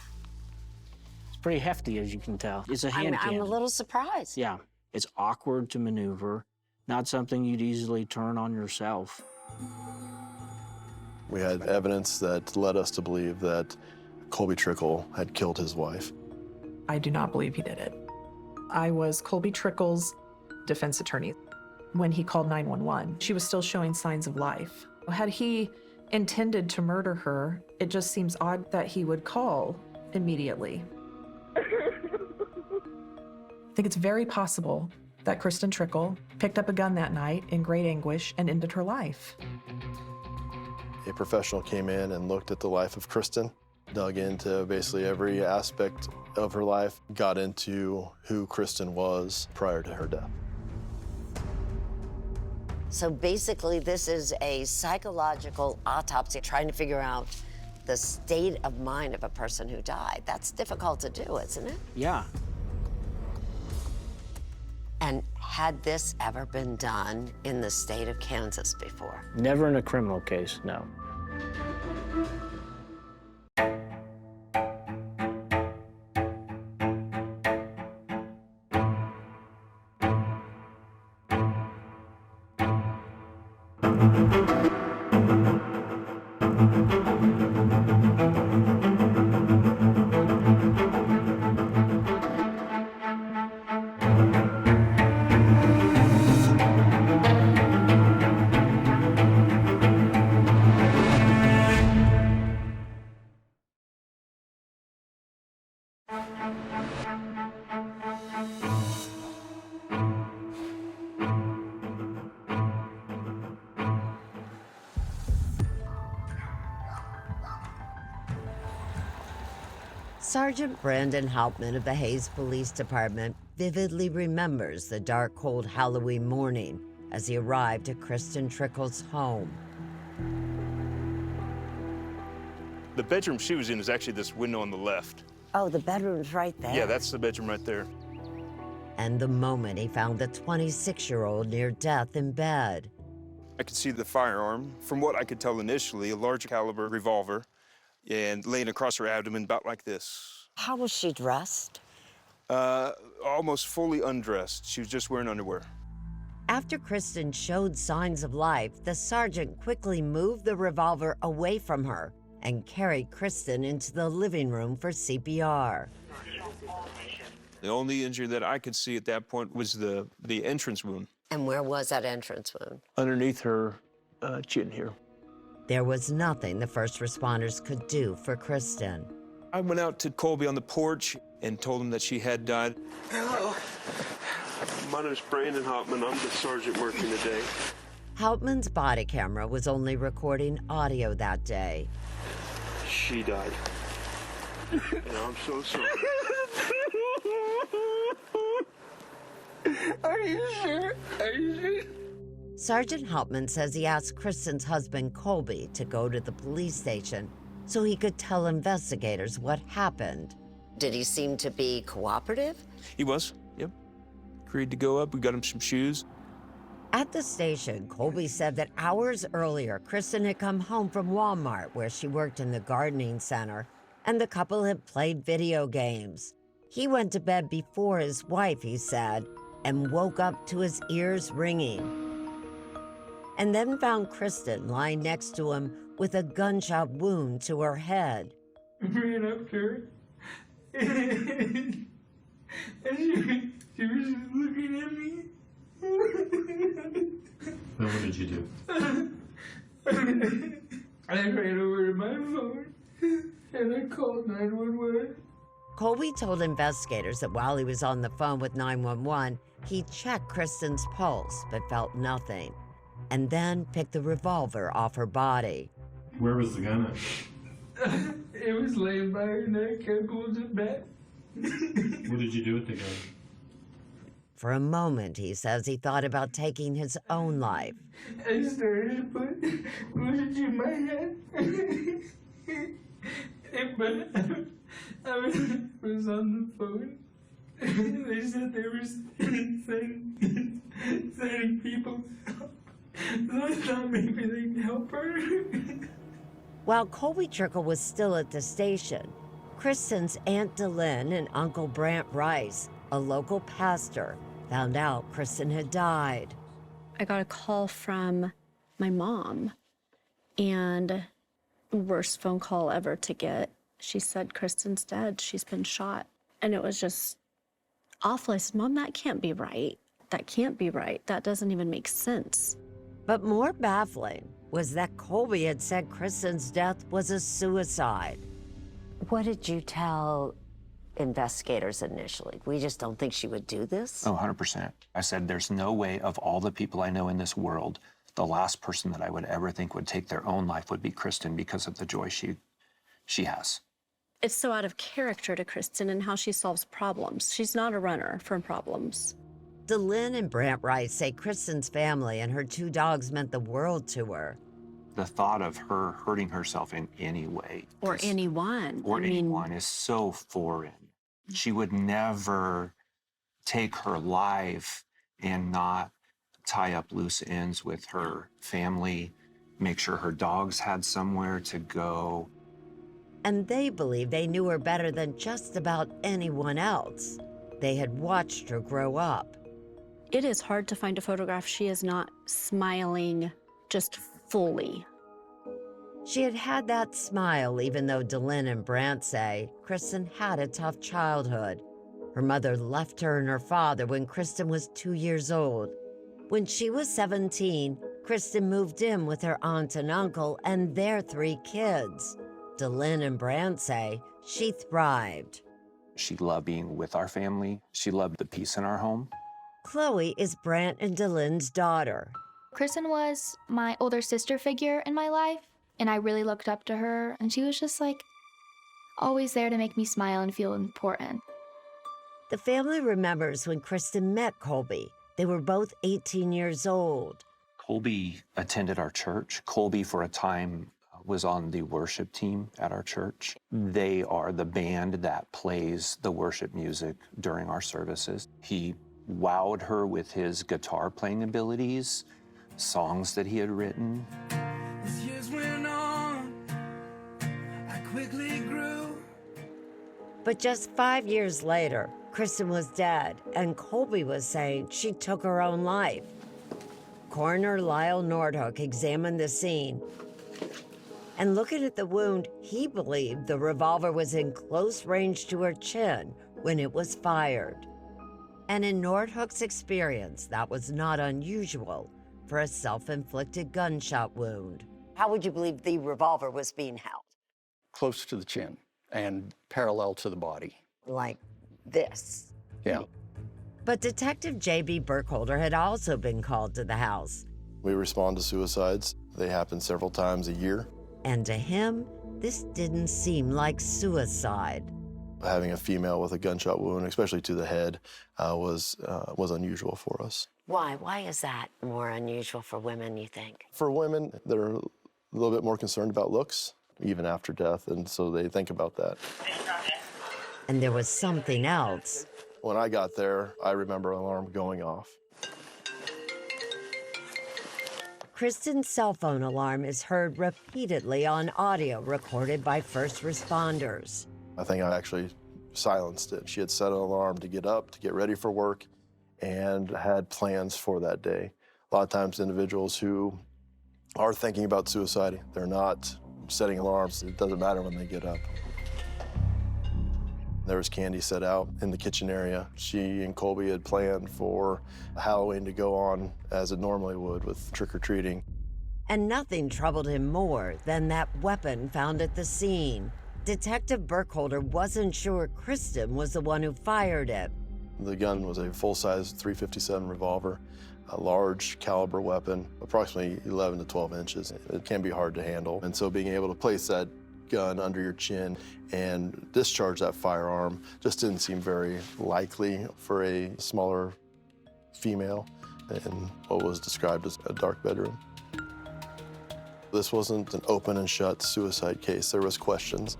S26: It's pretty hefty, as you can tell. It's a hand cannon.
S17: I'm a little surprised.
S26: Yeah, it's awkward to maneuver, not something you'd easily turn on yourself.
S22: We had evidence that led us to believe that Colby Trickle had killed his wife.
S1: I do not believe he did it. I was Colby Trickle's defense attorney. When he called 911, she was still showing signs of life. Had he intended to murder her, it just seems odd that he would call immediately. I think it's very possible that Kristen Trickle picked up a gun that night in great anguish and ended her life.
S22: A professional came in and looked at the life of Kristen, dug into basically every aspect of her life, got into who Kristen was prior to her death.
S17: So basically, this is a psychological autopsy, trying to figure out the state of mind of a person who died. That's difficult to do, isn't it?
S26: Yeah.
S17: And had this ever been done in the state of Kansas before?
S26: Never in a criminal case, no.
S17: Sergeant Brandon Hauptman of the Hayes Police Department vividly remembers the dark, cold Halloween morning as he arrived at Kristen Trickle's home.
S23: The bedroom she was in is actually this window on the left.
S17: Oh, the bedroom's right there.
S23: Yeah, that's the bedroom right there.
S17: And the moment he found the 26-year-old near death in bed.
S23: I could see the firearm. From what I could tell initially, a large caliber revolver, and laying across her abdomen about like this.
S17: How was she dressed?
S23: Almost fully undressed. She was just wearing underwear.
S17: After Kristen showed signs of life, the sergeant quickly moved the revolver away from her and carried Kristen into the living room for CPR.
S23: The only injury that I could see at that point was the entrance wound.
S17: And where was that entrance wound?
S26: Underneath her chin here.
S17: There was nothing the first responders could do for Kristen.
S23: I went out to Colby on the porch and told him that she had died.
S3: Hello. My name's Brandon Hauptman. I'm the sergeant working today.
S17: Hauptman's body camera was only recording audio that day.
S3: She died. And I'm so sorry.
S25: Are you sure? Are you sure?
S17: Sergeant Hauptman says he asked Kristen's husband, Colby, to go to the police station so he could tell investigators what happened. Did he seem to be cooperative?
S23: He was, yep. Agreed to go up. We got him some shoes.
S17: At the station, Colby said that hours earlier, Kristen had come home from Walmart, where she worked in the gardening center, and the couple had played video games. He went to bed before his wife, he said, and woke up to his ears ringing. And then found Kristen lying next to him with a gunshot wound to her head.
S25: I ran up to her, and she was just looking at me.
S8: Then what did you do?
S25: I ran over to my phone, and I called 911.
S17: Colby told investigators that while he was on the phone with 911, he checked Kristen's pulse but felt nothing, and then picked the revolver off her body.
S8: Where was the gun at?
S25: It was laying by her neck. I pulled it back.
S8: What did you do with the gun?
S17: For a moment, he says he thought about taking his own life.
S25: I started to put bullets in my head. But I was on the phone. They said they were sending people. So I thought maybe they'd help her.
S17: While Colby Trickle was still at the station, Kristen's Aunt Delynn and Uncle Brant Rice, a local pastor, found out Kristen had died.
S20: I got a call from my mom, and worst phone call ever to get. She said, Kristen's dead. She's been shot. And it was just awful. I said, Mom, that can't be right. That can't be right. That doesn't even make sense.
S13: But more baffling was that Colby had said Kristen's death was a suicide.
S17: What did you tell investigators initially? We just don't think she would do this?
S6: Oh, 100%. I said, there's no way of all the people I know in this world, the last person that I would ever think would take their own life would be Kristen because of the joy she has.
S20: It's so out of character to Kristen and how she solves problems. She's not a runner from problems.
S13: DeLynn and Brant Wright say Kristen's family and her 2 dogs meant the world to her.
S6: The thought of her hurting herself in any way.
S20: Or anyone.
S6: Or anyone is so foreign. She would never take her life and not tie up loose ends with her family, make sure her dogs had somewhere to go.
S13: And they believe they knew her better than just about anyone else. They had watched her grow up.
S20: It is hard to find a photograph she is not smiling just fully.
S13: She had had that smile even though DeLynn and Brant say Kristen had a tough childhood. Her mother left her and her father when Kristen was 2 years old. When she was 17, Kristen moved in with her aunt and uncle and their 3 kids. DeLynn and Brant say she thrived.
S6: She loved being with our family. She loved the peace in our home.
S13: Chloe is Brant and DeLynn's daughter.
S11: Kristen was my older sister figure in my life, and I really looked up to her, and she was just like always there to make me smile and feel important.
S13: The family remembers when Kristen met Colby. They were both 18 years old.
S6: Colby attended our church. Colby, for a time, was on the worship team at our church. They are the band that plays the worship music during our services. He wowed her with his guitar playing abilities, songs that he had written.
S12: As years went on, I quickly grew.
S13: But just 5 years later, Kristen was dead, and Colby was saying she took her own life. Coroner Lyle Nordhook examined the scene, and looking at the wound, he believed the revolver was in close range to her chin when it was fired. And in Nordhook's experience, that was not unusual for a self-inflicted gunshot wound.
S17: How would you believe the revolver was being held?
S14: Close to the chin and parallel to the body.
S17: Like this?
S14: Yeah.
S13: But Detective J.B. Burkholder had also been called to the house.
S22: We respond to suicides. They happen several times a year.
S13: And to him, this didn't seem like suicide.
S22: Having a female with a gunshot wound, especially to the head, was unusual for us.
S17: Why? Why is that more unusual for women, you think?
S22: For women, they're a little bit more concerned about looks, even after death, and so they think about that.
S13: And there was something else.
S22: When I got there, I remember an alarm going off.
S13: Kristen's cell phone alarm is heard repeatedly on audio recorded by first responders.
S22: I think I actually silenced it. She had set an alarm to get up, to get ready for work, and had plans for that day. A lot of times individuals who are thinking about suicide, they're not setting alarms. It doesn't matter when they get up. There was candy set out in the kitchen area. She and Colby had planned for Halloween to go on as it normally would with trick-or-treating.
S13: And nothing troubled him more than that weapon found at the scene. Detective Burkholder wasn't sure Kristen was the one who fired it.
S22: The gun was a full-size .357 revolver, a large caliber weapon, approximately 11 to 12 inches. It can be hard to handle. And so being able to place that gun under your chin and discharge that firearm just didn't seem very likely for a smaller female in what was described as a dark bedroom. This wasn't an open and shut suicide case. There was questions.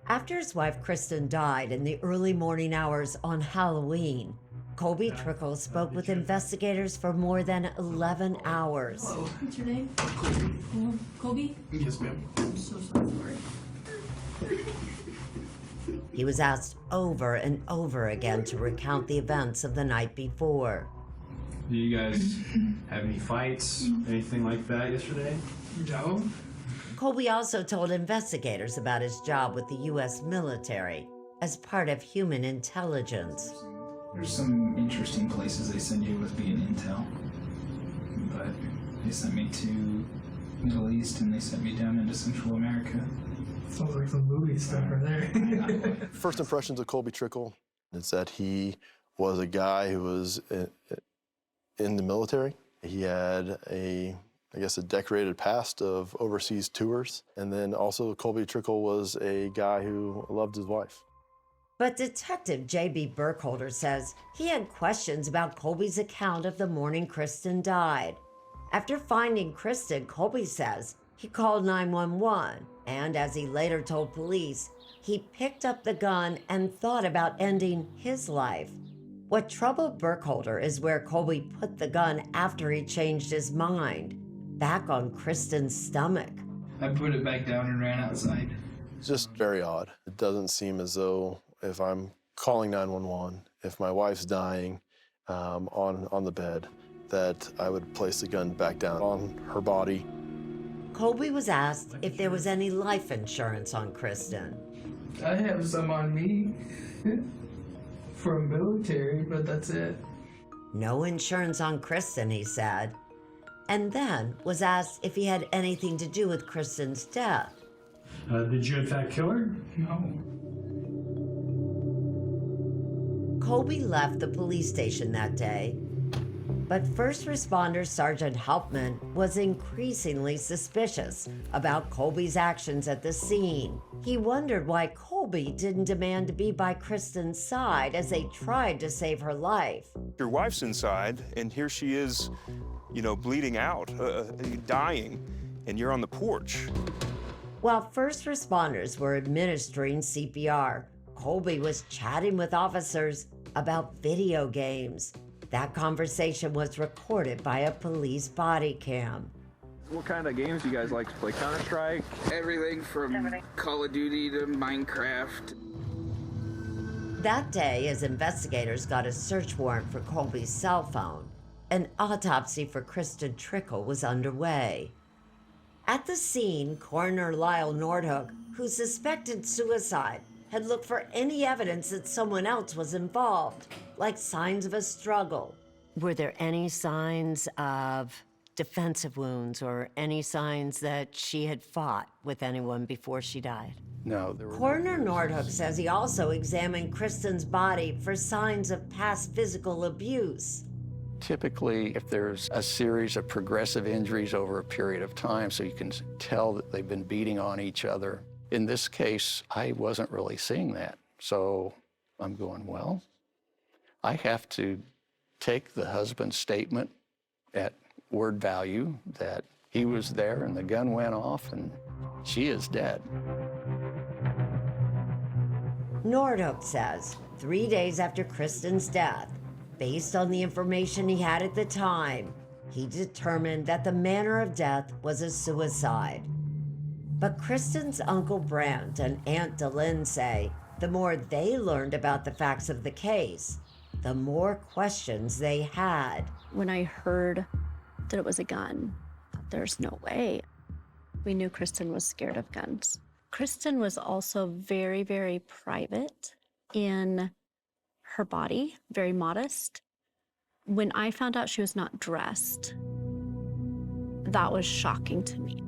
S13: After his wife Kristen died in the early morning hours on Halloween, Colby Trickle spoke with investigators for more than 11 hours.
S19: Hello. What's your name? Colby. Colby?
S8: Yes, ma'am.
S19: I'm so sorry for it.
S17: He was asked over and over again to recount the events of the night before.
S8: Do you guys have any fights, anything like that yesterday?
S25: No.
S17: Colby also told investigators about his job with the U.S. military as part of human intelligence.
S25: There's some interesting places they send you with being intel. But they sent me to Middle East and they sent me down into Central America. Sounds like some movie stuff right there.
S22: First impressions of Colby Trickle is that he was a guy who was in the military. He had I guess a decorated past of overseas tours. And then also Colby Trickle was a guy who loved his wife.
S17: But Detective J.B. Burkholder says he had questions about Colby's account of the morning Kristen died. After finding Kristen, Colby says he called 911, and as he later told police, he picked up the gun and thought about ending his life. What troubled Burkholder is where Colby put the gun after he changed his mind, back on Kristen's stomach.
S25: I put it back down and ran outside.
S22: It's just very odd. It doesn't seem as though if I'm calling 911, if my wife's dying on the bed, that I would place the gun back down on her body.
S17: Colby was asked if there was any life insurance on Kristen.
S25: I have some on me from military, but that's it.
S17: No insurance on Kristen, he said. And then was asked if he had anything to do with Kristen's death.
S8: Did you in fact kill her?
S25: No.
S17: Colby left the police station that day, but first responder Sergeant Hauptman was increasingly suspicious about Colby's actions at the scene. He wondered why Colby didn't demand to be by Kristen's side as they tried to save her life.
S23: Your wife's inside, and here she is, bleeding out, dying, and you're on the porch.
S17: While first responders were administering CPR, Colby was chatting with officers about video games. That conversation was recorded by a police body cam.
S5: What kind of games do you guys like to play? Counter-Strike?
S7: Everything from Call of Duty to Minecraft.
S17: That day, as investigators got a search warrant for Colby's cell phone, an autopsy for Kristen Trickle was underway. At the scene, Coroner Lyle Nordhook, who suspected suicide, had looked for any evidence that someone else was involved, like signs of a struggle. Were there any signs of defensive wounds or any signs that she had fought with anyone before she died?
S14: No, there were.
S17: Coroner Nordhook says he also examined Kristen's body for signs of past physical abuse.
S14: Typically, if there's a series of progressive injuries over a period of time, so you can tell that they've been beating on each other. In this case, I wasn't really seeing that. So I'm going, well, I have to take the husband's statement at word value that he was there and the gun went off and she is dead.
S17: Nordhook says 3 days after Kristen's death, based on the information he had at the time, he determined that the manner of death was a suicide. But Kristen's Uncle Brant and Aunt DeLynn say the more they learned about the facts of the case, the more questions they had.
S20: When I heard that it was a gun, there's no way. We knew Kristen was scared of guns. Kristen was also very, very private in her body, very modest. When I found out she was not dressed, that was shocking to me.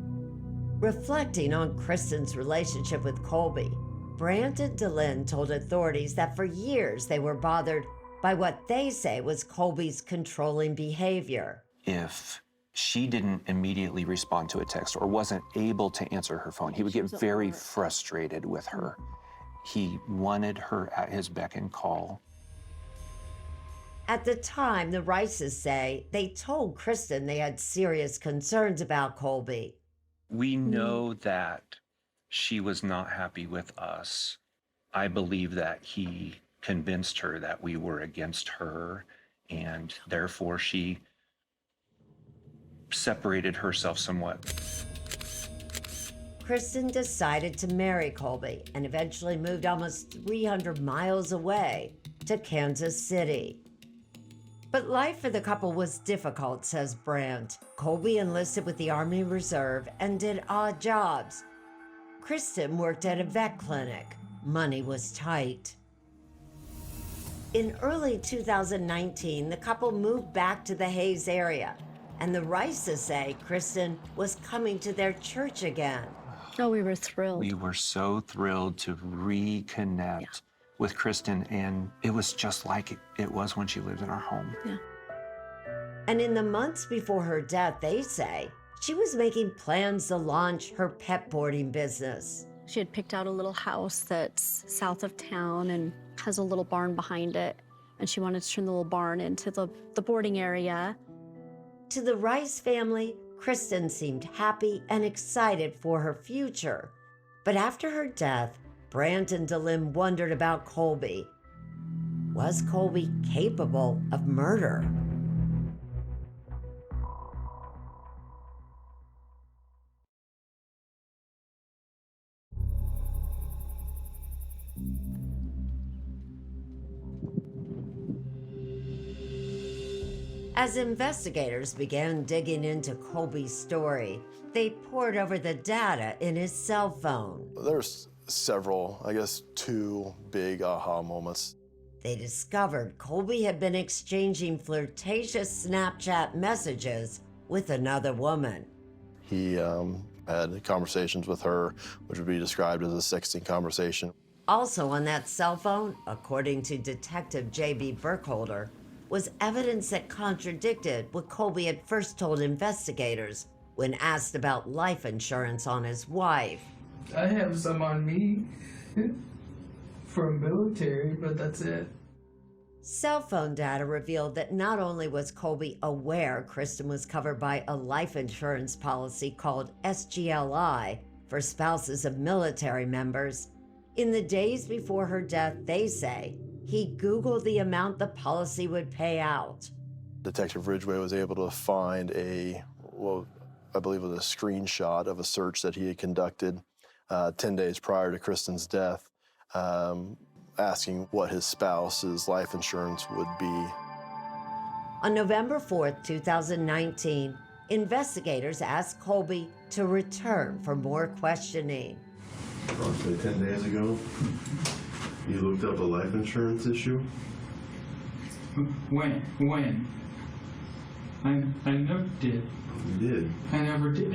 S17: Reflecting on Kristen's relationship with Colby, Brant and DeLynn told authorities that for years they were bothered by what they say was Colby's controlling behavior.
S6: If she didn't immediately respond to a text or wasn't able to answer her phone, he would get very frustrated with her. He wanted her at his beck and call.
S17: At the time, the Rices say they told Kristen they had serious concerns about Colby.
S6: We know that she was not happy with us. I believe that he convinced her that we were against her, and therefore she separated herself somewhat.
S17: Kristen decided to marry Colby and eventually moved almost 300 miles away to Kansas City. But life for the couple was difficult, says Brandt. Colby enlisted with the Army Reserve and did odd jobs. Kristen worked at a vet clinic. Money was tight. In early 2019, the couple moved back to the Hayes area, and the Rices say Kristen was coming to their church again.
S20: Oh, we were thrilled.
S6: We were so thrilled to reconnect with Kristen, and it was just like it was when she lived in our home.
S20: Yeah.
S17: And in the months before her death, they say, she was making plans to launch her pet boarding business.
S20: She had picked out a little house that's south of town and has a little barn behind it, and she wanted to turn the little barn into the boarding area.
S17: To the Rice family, Kristen seemed happy and excited for her future. But after her death, Brandt and DeLim wondered about Colby. Was Colby capable of murder? As investigators began digging into Colby's story, they pored over the data in his cell phone.
S22: There's several, I guess 2 big aha moments.
S17: They discovered Colby had been exchanging flirtatious Snapchat messages with another woman.
S22: He had conversations with her, which would be described as a sexting conversation.
S17: Also on that cell phone, according to Detective J.B. Burkholder, was evidence that contradicted what Colby had first told investigators when asked about life insurance on his wife.
S25: I have some on me from military, but that's it.
S17: Cell phone data revealed that not only was Colby aware Kristen was covered by a life insurance policy called SGLI for spouses of military members, in the days before her death, they say, he Googled the amount the policy would pay out.
S22: Detective Ridgway was able to find what I believe was a screenshot of a search that he had conducted 10 days prior to Kristen's death, asking what his spouse's life insurance would be.
S17: On November 4th, 2019, investigators asked Colby to return for more questioning.
S9: Approximately 10 days ago, you looked up a life insurance issue?
S25: When? I never did.
S9: You did?
S25: I never did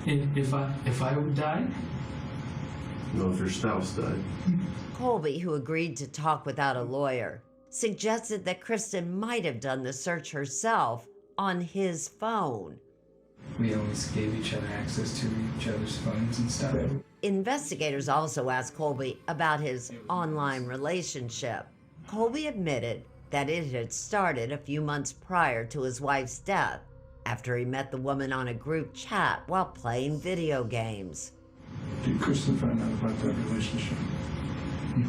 S25: it. If I would die?
S9: No, if your spouse died.
S17: Colby, who agreed to talk without a lawyer, suggested that Kristen might have done the search herself on his phone.
S25: We always gave each other access to each other's phones and stuff.
S17: Investigators also asked Colby about his online relationship. Colby admitted that it had started a few months prior to his wife's death, after he met the woman on a group chat while playing video games.
S25: Did Kristen find out about that relationship? Not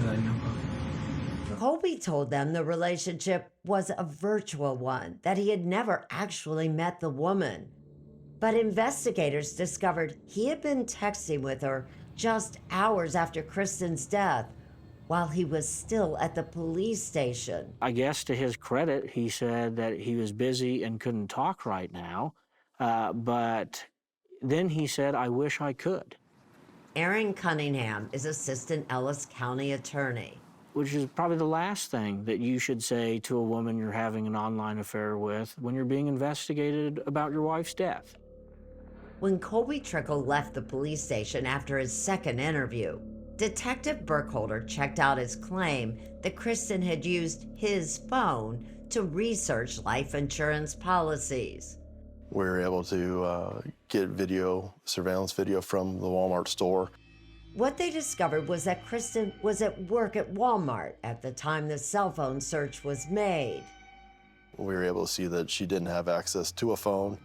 S25: that I know of.
S17: Colby told them the relationship was a virtual one, that he had never actually met the woman. But investigators discovered he had been texting with her just hours after Kristen's death, while he was still at the police station.
S26: I guess to his credit, he said that he was busy and couldn't talk right now, but then he said, I wish I could.
S17: Erin Cunningham is Assistant Ellis County Attorney.
S26: Which is probably the last thing that you should say to a woman you're having an online affair with when you're being investigated about your wife's death.
S17: When Colby Trickle left the police station after his second interview, Detective Burkholder checked out his claim that Kristen had used his phone to research life insurance policies.
S22: We were able to get surveillance video from the Walmart store.
S17: What they discovered was that Kristen was at work at Walmart at the time the cell phone search was made.
S22: We were able to see that she didn't have access to a phone.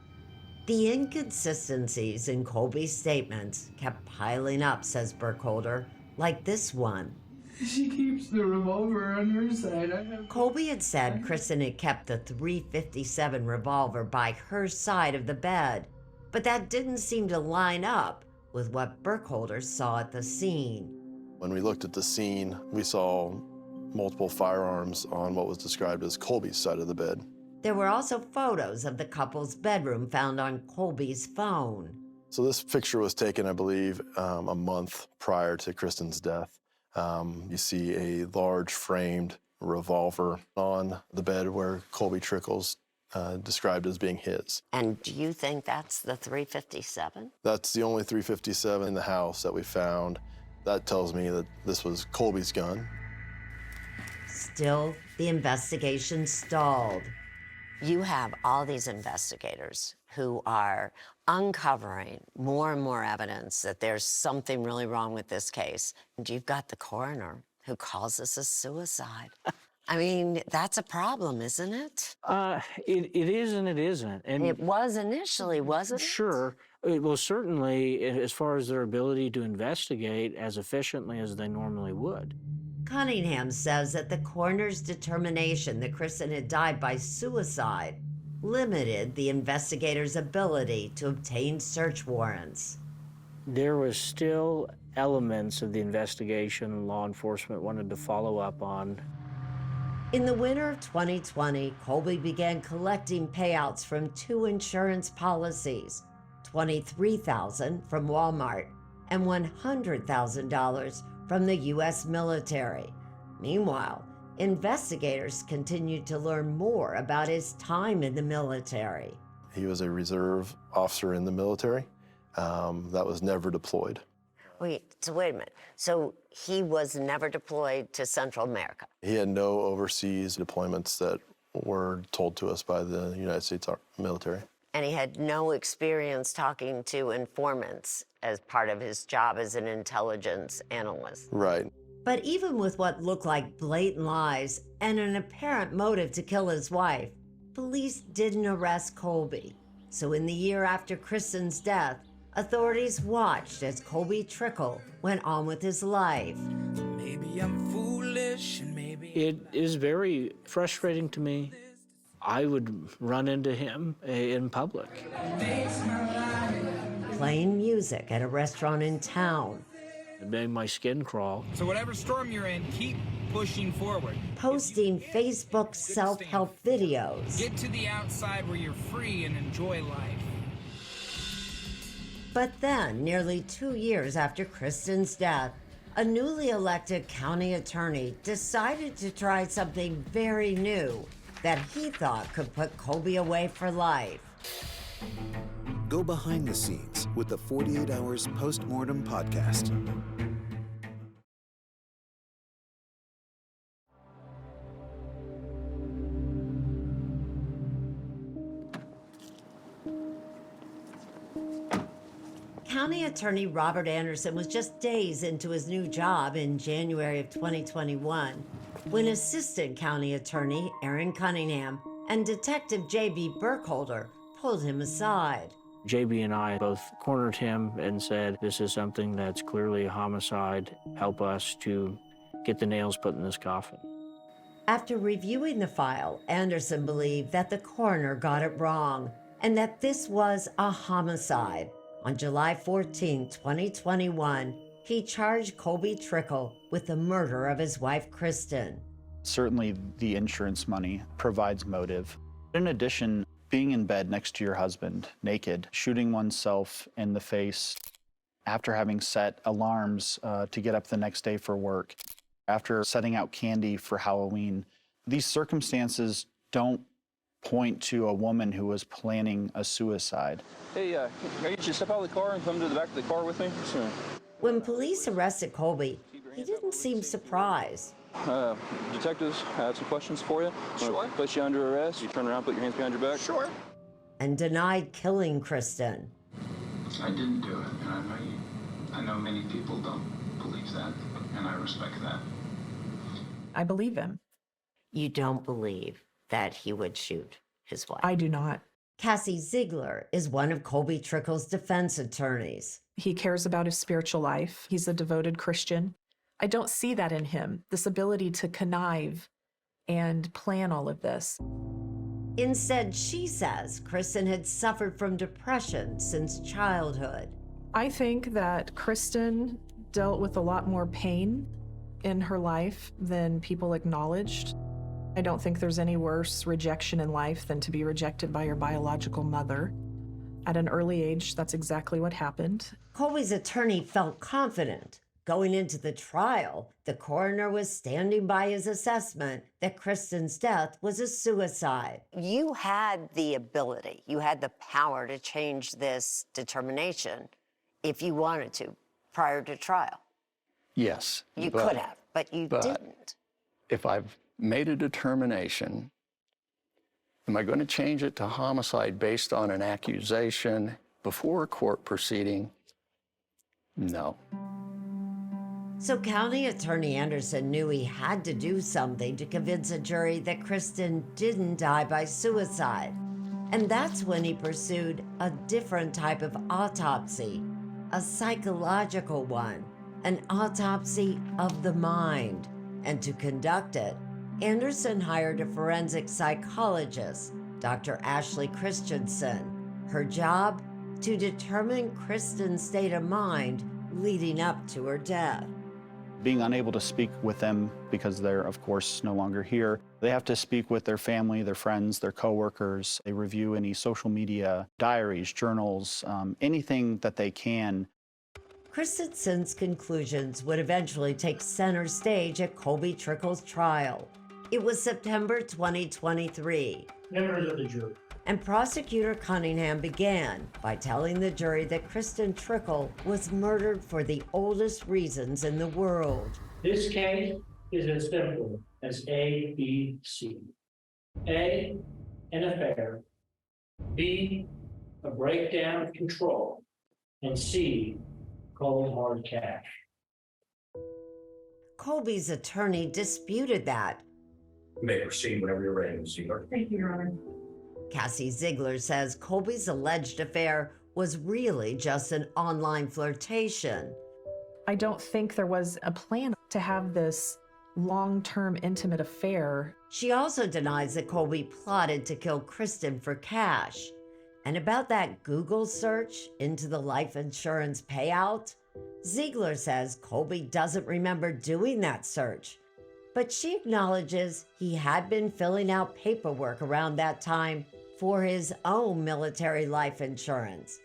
S17: The inconsistencies in Colby's statements kept piling up, says Burkholder, like this one.
S25: She keeps the revolver on her side.
S17: Colby had said Kristen had kept the .357 revolver by her side of the bed,
S13: But that didn't seem to line up with what Burkholder saw at the scene.
S22: When we looked at the scene, we saw multiple firearms on what was described as Colby's side of the bed.
S13: There were also photos of the couple's bedroom found on Colby's phone.
S22: So this picture was taken, I believe, a month prior to Kristen's death. You see a large framed revolver on the bed where Colby Trickle's described as being his.
S17: And do you think that's the .357?
S22: That's the only .357 in the house that we found. That tells me that this was Colby's gun.
S13: Still, the investigation stalled.
S17: You have all these investigators who are uncovering more and more evidence that there's something really wrong with this case. And you've got the coroner who calls this a suicide. I mean, that's a problem, isn't it?
S26: It is and it isn't. And
S17: it was initially, wasn't it?
S26: Sure. Well, certainly, as far as their ability to investigate as efficiently as they normally would.
S13: Cunningham says that the coroner's determination that Kristen had died by suicide limited the investigators' ability to obtain search warrants.
S26: There was still elements of the investigation law enforcement wanted to follow up on.
S13: In the winter of 2020, Colby began collecting payouts from 2 insurance policies, $23,000 from Walmart and $100,000 from the U.S. military. Meanwhile, investigators continued to learn more about his time in the military.
S22: He was a reserve officer in the military that was never deployed.
S17: Wait a minute. So he was never deployed to Central America?
S22: He had no overseas deployments that were told to us by the United States military.
S17: And he had no experience talking to informants as part of his job as an intelligence analyst.
S22: Right.
S13: But even with what looked like blatant lies and an apparent motive to kill his wife, police didn't arrest Colby. So in the year after Kristen's death, authorities watched as Colby Trickle went on with his life.
S12: Maybe I'm foolish and maybe
S26: It is very frustrating to me. I would run into him in public.
S13: Playing music at a restaurant in town.
S26: It made my skin crawl.
S7: So whatever storm you're in, keep pushing forward.
S13: Posting Facebook self-help videos.
S7: Get to the outside where you're free and enjoy life.
S13: But then, nearly 2 years after Kristen's death, a newly elected county attorney decided to try something very new that he thought could put Colby away for life.
S2: Go behind the scenes with the 48 Hours Postmortem Podcast.
S13: County Attorney Robert Anderson was just days into his new job in January of 2021 when Assistant County Attorney Erin Cunningham and Detective J.B. Burkholder pulled him aside.
S26: JB and I both cornered him and said, this is something that's clearly a homicide. Help us to get the nails put in this coffin.
S13: After reviewing the file, Anderson believed that the coroner got it wrong and that this was a homicide. On July 14, 2021, he charged Colby Trickle with the murder of his wife, Kristen.
S10: Certainly, the insurance money provides motive. In addition, being in bed next to your husband, naked, shooting oneself in the face, after having set alarms to get up the next day for work, after setting out candy for Halloween, these circumstances don't point to a woman who was planning a suicide.
S5: Hey, can I get you to step out of the car and come to the back of the car with me? Sure.
S13: When police arrested Colby, he didn't seem surprised.
S5: Detectives, I have some questions for you.
S7: Sure.
S5: Place you under arrest. You turn around, put your hands behind your back.
S7: Sure.
S13: And denied killing Kristen.
S15: I didn't do it, and I know many people don't believe that, and I respect that.
S1: I believe him.
S17: You don't believe that he would shoot his wife?
S1: I do not.
S13: Cassie Ziegler is one of Colby Trickle's defense attorneys.
S1: He cares about his spiritual life. He's a devoted Christian. I don't see that in him, this ability to connive and plan all of this.
S17: Instead, she says Kristen had suffered from depression since childhood.
S1: I think that Kristen dealt with a lot more pain in her life than people acknowledged. I don't think there's any worse rejection in life than to be rejected by your biological mother. At an early age, that's exactly what happened.
S17: Colby's attorney felt confident. Going into the trial, the coroner was standing by his assessment that Kristen's death was a suicide.
S13: You had the ability, you had the power to change this determination if you wanted to prior to trial.
S14: Yes.
S13: You could have, but you didn't.
S14: If I've made a determination, am I going to change it to homicide based on an accusation before a court proceeding? No.
S17: So County Attorney Anderson knew he had to do something to convince a jury that Kristen didn't die by suicide. And that's when he pursued a different type of autopsy, a psychological one, an autopsy of the mind. And to conduct it, Anderson hired a forensic psychologist, Dr. Ashley Christensen. Her job? To determine Kristen's state of mind leading up to her death.
S10: Being unable to speak with them because they're, of course, no longer here, they have to speak with their family, their friends, their coworkers. They review any social media, diaries, journals, anything that they can.
S17: Christensen's conclusions would eventually take center stage at Colby Trickle's trial. It was September 2023.
S26: Members of the jury.
S17: And Prosecutor Cunningham began by telling the jury that Kristen Trickle was murdered for the oldest reasons in the world.
S26: This case is as simple as A, B, C. A, an affair. B, a breakdown of control. And C, cold hard cash.
S17: Colby's attorney disputed that.
S26: You may proceed whenever you're ready, Ms. Ziegler.
S19: Thank you, Your Honor.
S17: Cassie Ziegler says Colby's alleged affair was really just an online flirtation.
S1: I don't think there was a plan to have this long-term intimate affair.
S17: She also denies that Colby plotted to kill Kristen for cash. And about that Google search into the life insurance payout, Ziegler says Colby doesn't remember doing that search. But she acknowledges he had been filling out paperwork around that time for his own military life insurance.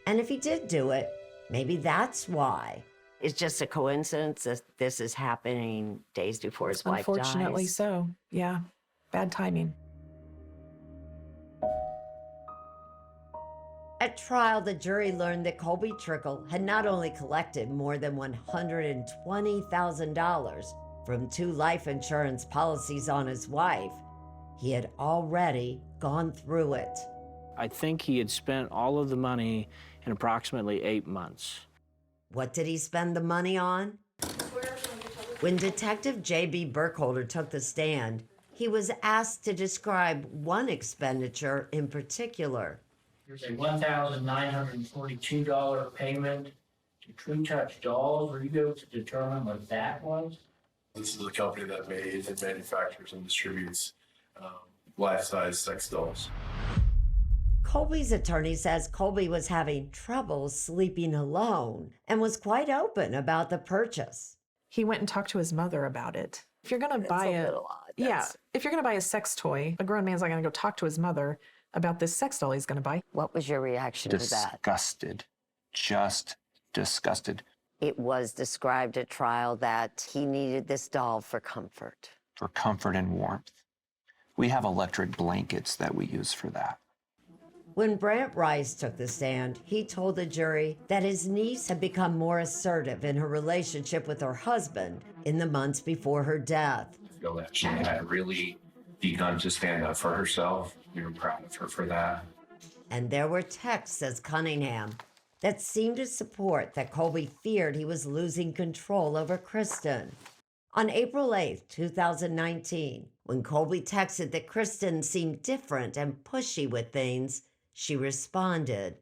S17: And if he did do it, maybe that's why.
S13: It's just a coincidence that this is happening days before his wife dies.
S1: Unfortunately so, yeah. Bad timing.
S17: At trial, the jury learned that Colby Trickle had not only collected more than $120,000 from 2 life insurance policies on his wife, he had already gone through it.
S26: I think he had spent all of the money in approximately 8 months.
S17: What did he spend the money on? When Detective J.B. Burkholder took the stand, he was asked to describe one expenditure in particular.
S26: There's a $1,942 payment to True Touch Dolls. Were you able to determine what that was?
S9: This is a company that made and manufactures and distributes life-size sex dolls.
S17: Colby's attorney says Colby was having trouble sleeping alone and was quite open about the purchase.
S1: He went and talked to his mother about it. If you're gonna buy if you're gonna buy a sex toy, a grown man's not gonna go talk to his mother about this sex doll he's gonna buy.
S13: What was your reaction to that?
S6: Disgusted. Just disgusted.
S13: It was described at trial that he needed this doll for comfort.
S6: For comfort and warmth. We have electric blankets that we use for that.
S17: When Brant Rice took the stand, he told the jury that his niece had become more assertive in her relationship with her husband in the months before her death.
S3: I feel that she had really begun to stand up for herself. We were proud of her for that.
S17: And there were texts, says Cunningham, that seemed to support that Colby feared he was losing control over Kristen. On April 8th, 2019, when Colby texted that Kristen seemed different and pushy with things, she responded,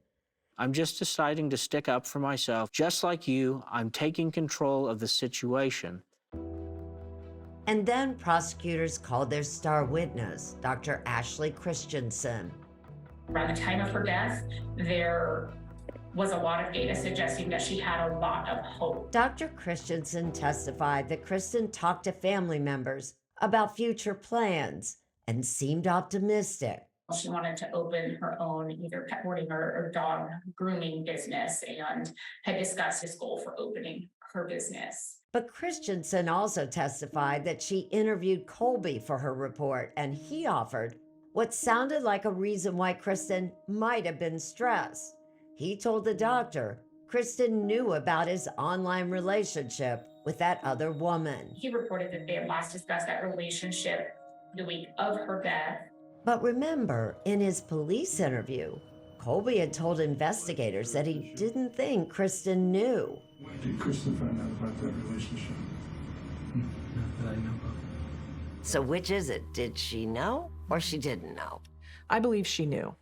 S26: I'm just deciding to stick up for myself. Just like you, I'm taking control of the situation.
S13: And then prosecutors called their star witness, Dr. Ashley Christensen.
S4: Around the time of her death, there was a lot of data suggesting that she had a lot of hope.
S13: Dr. Christensen testified that Kristen talked to family members about future plans and seemed optimistic.
S4: She wanted to open her own either pet boarding or dog grooming business and had discussed this goal for opening her business.
S13: But Christensen also testified that she interviewed Colby for her report, and he offered what sounded like a reason why Kristen might have been stressed. He told the doctor Kristen knew about his online relationship with that other woman.
S4: He reported that they had last discussed that relationship the week of her death.
S13: But remember, in his police interview, Colby had told investigators that he didn't think Kristen knew.
S25: Why did Kristen find out about that relationship? Not that I know of.
S13: So which is it? Did she know or she didn't know?
S1: I believe she knew.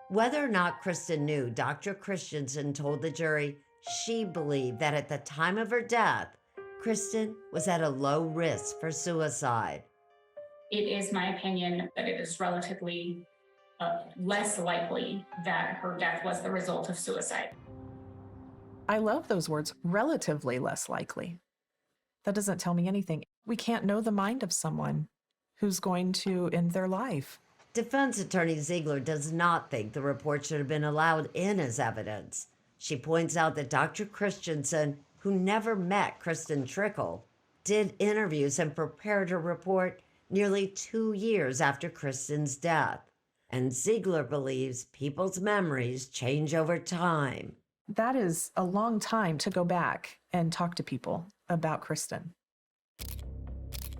S13: Whether or not Kristen knew, Dr. Christensen told the jury she believed that at the time of her death, Kristen was at a low risk for suicide.
S4: It is my opinion that it is relatively less likely that her death was the result of suicide.
S1: I love those words, relatively less likely. That doesn't tell me anything. We can't know the mind of someone who's going to end their life.
S13: Defense attorney Ziegler does not think the report should have been allowed in as evidence. She points out that Dr. Christensen, who never met Kristen Trickle, did interviews and prepared her report nearly 2 years after Kristen's death. And Ziegler believes people's memories change over time.
S1: That is a long time to go back and talk to people about Kristen.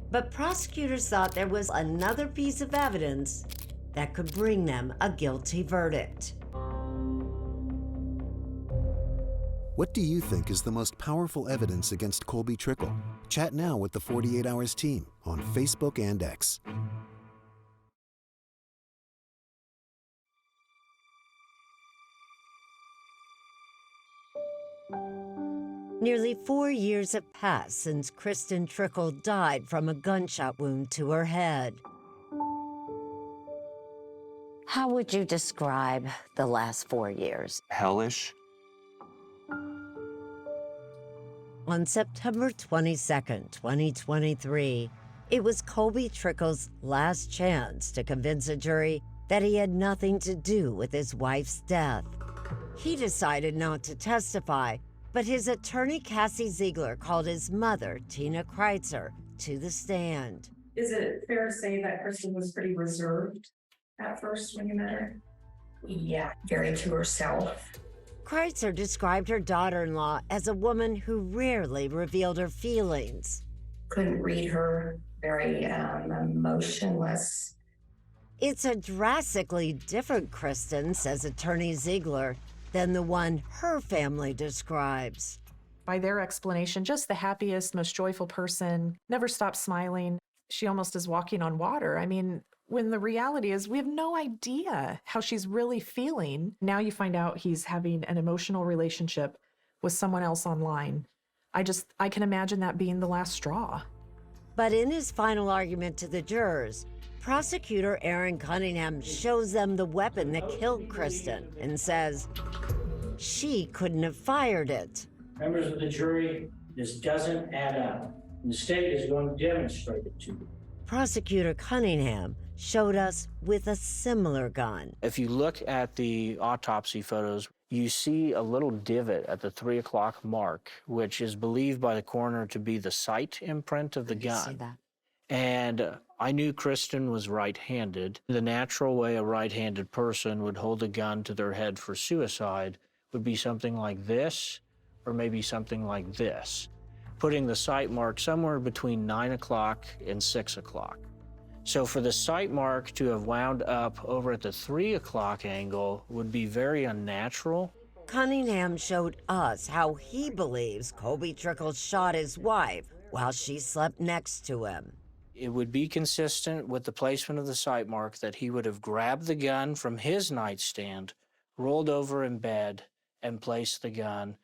S13: But prosecutors thought there was another piece of evidence that could bring them a guilty verdict.
S2: What do you think is the most powerful evidence against Colby Trickle? Chat now with the 48 Hours team on Facebook and X.
S13: Nearly 4 years have passed since Kristen Trickle died from a gunshot wound to her head. How would you describe the last 4 years?
S6: Hellish.
S13: On September 22nd, 2023, it was Colby Trickle's last chance to convince a jury that he had nothing to do with his wife's death. He decided not to testify, but his attorney Cassie Ziegler called his mother, Tina Kreitzer, to the stand.
S4: Is it fair to say that Kristen was pretty reserved at first when you met her? Yeah, very to herself.
S13: Kreitzer described her daughter-in-law as a woman who rarely revealed her feelings.
S4: Couldn't read her, very emotionless.
S13: It's a drastically different Kristen, says attorney Ziegler, than the one her family describes.
S1: By their explanation, just the happiest, most joyful person, never stops smiling. She almost is walking on water. I mean, when the reality is we have no idea how she's really feeling. Now you find out he's having an emotional relationship with someone else online. I can imagine that being the last straw.
S13: But in his final argument to the jurors, prosecutor Erin Cunningham shows them the weapon that killed Kristen and says she couldn't have fired it.
S26: Members of the jury, this doesn't add up. And the state is going to demonstrate it to you.
S13: Prosecutor Cunningham showed us with a similar gun.
S11: If you look at the autopsy photos, you see a little divot at the 3 o'clock mark, which is believed by the coroner to be the sight imprint of the gun.
S13: See that?
S11: And I knew Kristen was right-handed. The natural way a right-handed person would hold a gun to their head for suicide would be something like this, or maybe something like this, putting the sight mark somewhere between 9 o'clock and 6 o'clock. So for the sight mark to have wound up over at the 3 o'clock angle would be very unnatural.
S13: Cunningham showed us how he believes Colby Trickle shot his wife while she slept next to him.
S11: It would be consistent with the placement of the sight mark that he would have grabbed the gun from his nightstand, rolled over in bed, and placed the gun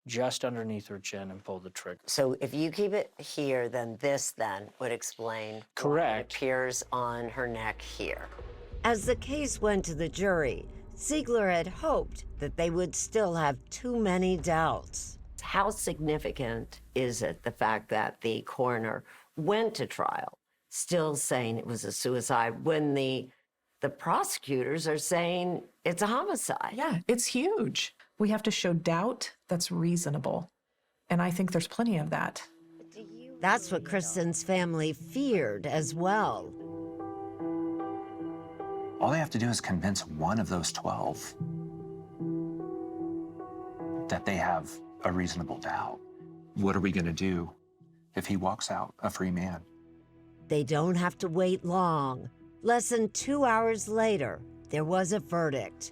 S11: just underneath her chin and pulled the trigger.
S17: So if you keep it here, then this then would explain
S11: Correct.
S17: why it appears on her neck here. As the case went to the jury, Ziegler had hoped that they would still have too many doubts. How significant is it, the fact that the coroner went to trial still saying it was a suicide when the prosecutors are saying it's a homicide?
S1: Yeah, it's huge. We have to show doubt that's reasonable. And I think there's plenty of that.
S17: That's what Kristen's family feared as well.
S6: All they have to do is convince one of those 12 that they have a reasonable doubt. What are we going to do if he walks out a free man?
S17: They don't have to wait long. Less than 2 hours later, there was a verdict.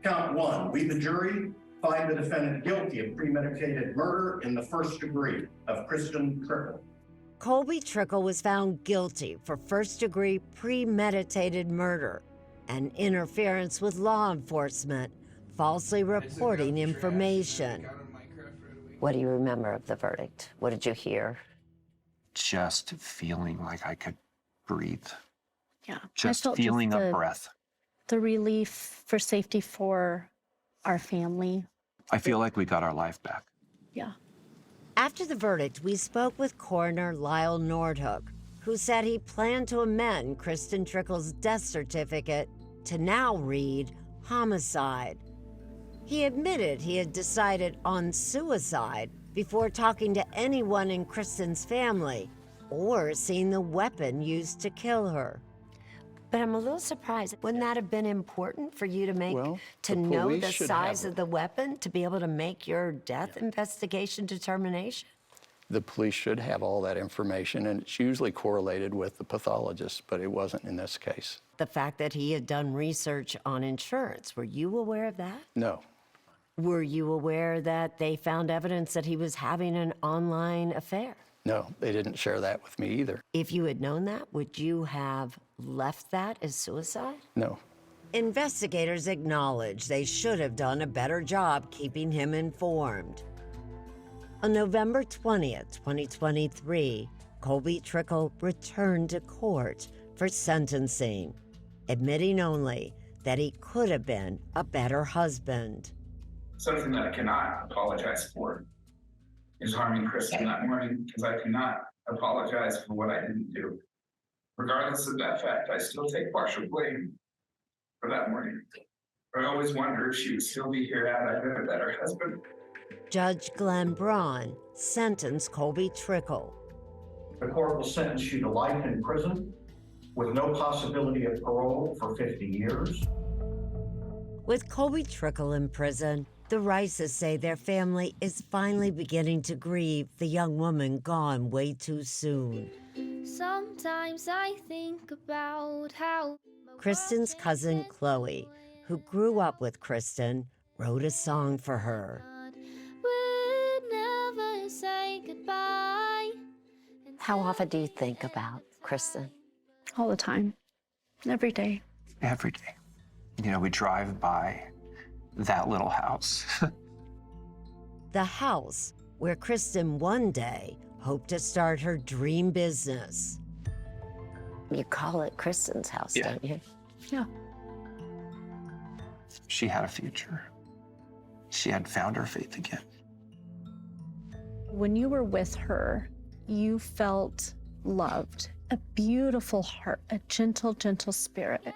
S8: Count one, we, the jury, find the defendant guilty of premeditated murder in the first degree of Kristen Trickle.
S17: Colby Trickle was found guilty for first-degree premeditated murder and interference with law enforcement, falsely reporting information. What do you remember of the verdict? What did you hear?
S6: Just feeling like I could breathe.
S20: Yeah.
S6: Just feeling a breath.
S20: The relief for safety for our family.
S6: I feel like we got our life back.
S20: Yeah.
S17: After the verdict, we spoke with coroner Lyle Nordhook, who said he planned to amend Kristen Trickle's death certificate to now read homicide. He admitted he had decided on suicide before talking to anyone in Kristen's family or seeing the weapon used to kill her. But I'm a little surprised. Wouldn't that have been important for you to make, to know the size of the weapon, to be able to make your death investigation determination?
S14: The police should have all that information, and it's usually correlated with the pathologist, but it wasn't in this case.
S17: The fact that he had done research on insurance, were you aware of that?
S14: No.
S17: Were you aware that they found evidence that he was having an online affair?
S14: No, they didn't share that with me either.
S17: If you had known that, would you have left that as suicide?
S14: No.
S17: Investigators acknowledge they should have done a better job keeping him informed. On November 20th, 2023, Colby Trickle returned to court for sentencing, admitting only that he could have been a better husband.
S15: Something that I cannot apologize for is harming Kristen that morning, because I cannot apologize for what I didn't do. Regardless of that fact, I still take partial blame for that morning. I always wonder if she would still be here had I been a better husband.
S17: Judge Glenn Braun sentenced Colby Trickle.
S8: The court will sentence you to life in prison with no possibility of parole for 50 years.
S17: With Colby Trickle in prison, the Rices say their family is finally beginning to grieve the young woman gone way too soon.
S16: Sometimes I think about how
S17: Kristen's cousin Chloe, who grew up with Kristen, wrote a song for her.
S16: we'd never say goodbye.
S17: How often do you think about Kristen?
S20: All the time. Every day.
S6: Every day. You know, we drive by that little house.
S17: The house where Kristen one day hoped to start her dream business. You call it Kristen's house,
S6: Yeah.
S17: don't you?
S20: Yeah.
S6: She had a future. She had found her faith again.
S20: When you were with her, you felt loved, a beautiful heart, a gentle, gentle spirit.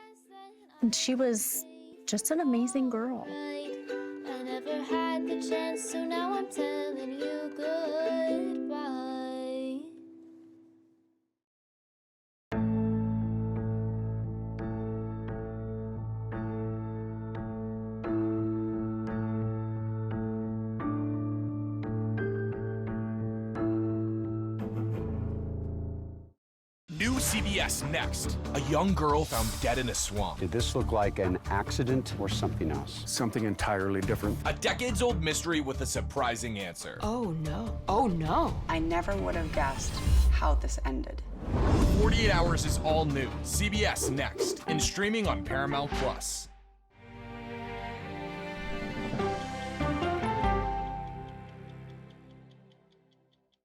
S20: And she was just an amazing girl.
S16: I never had the chance, so now I'm telling you goodbye.
S18: New CBS Next. A young girl found dead in a swamp.
S21: Did this look like an accident or something else? Something entirely different.
S18: A decades-old mystery with a surprising answer.
S23: Oh no. Oh no. I never would have guessed how this ended.
S18: 48 Hours is all new. CBS Next and streaming on Paramount+.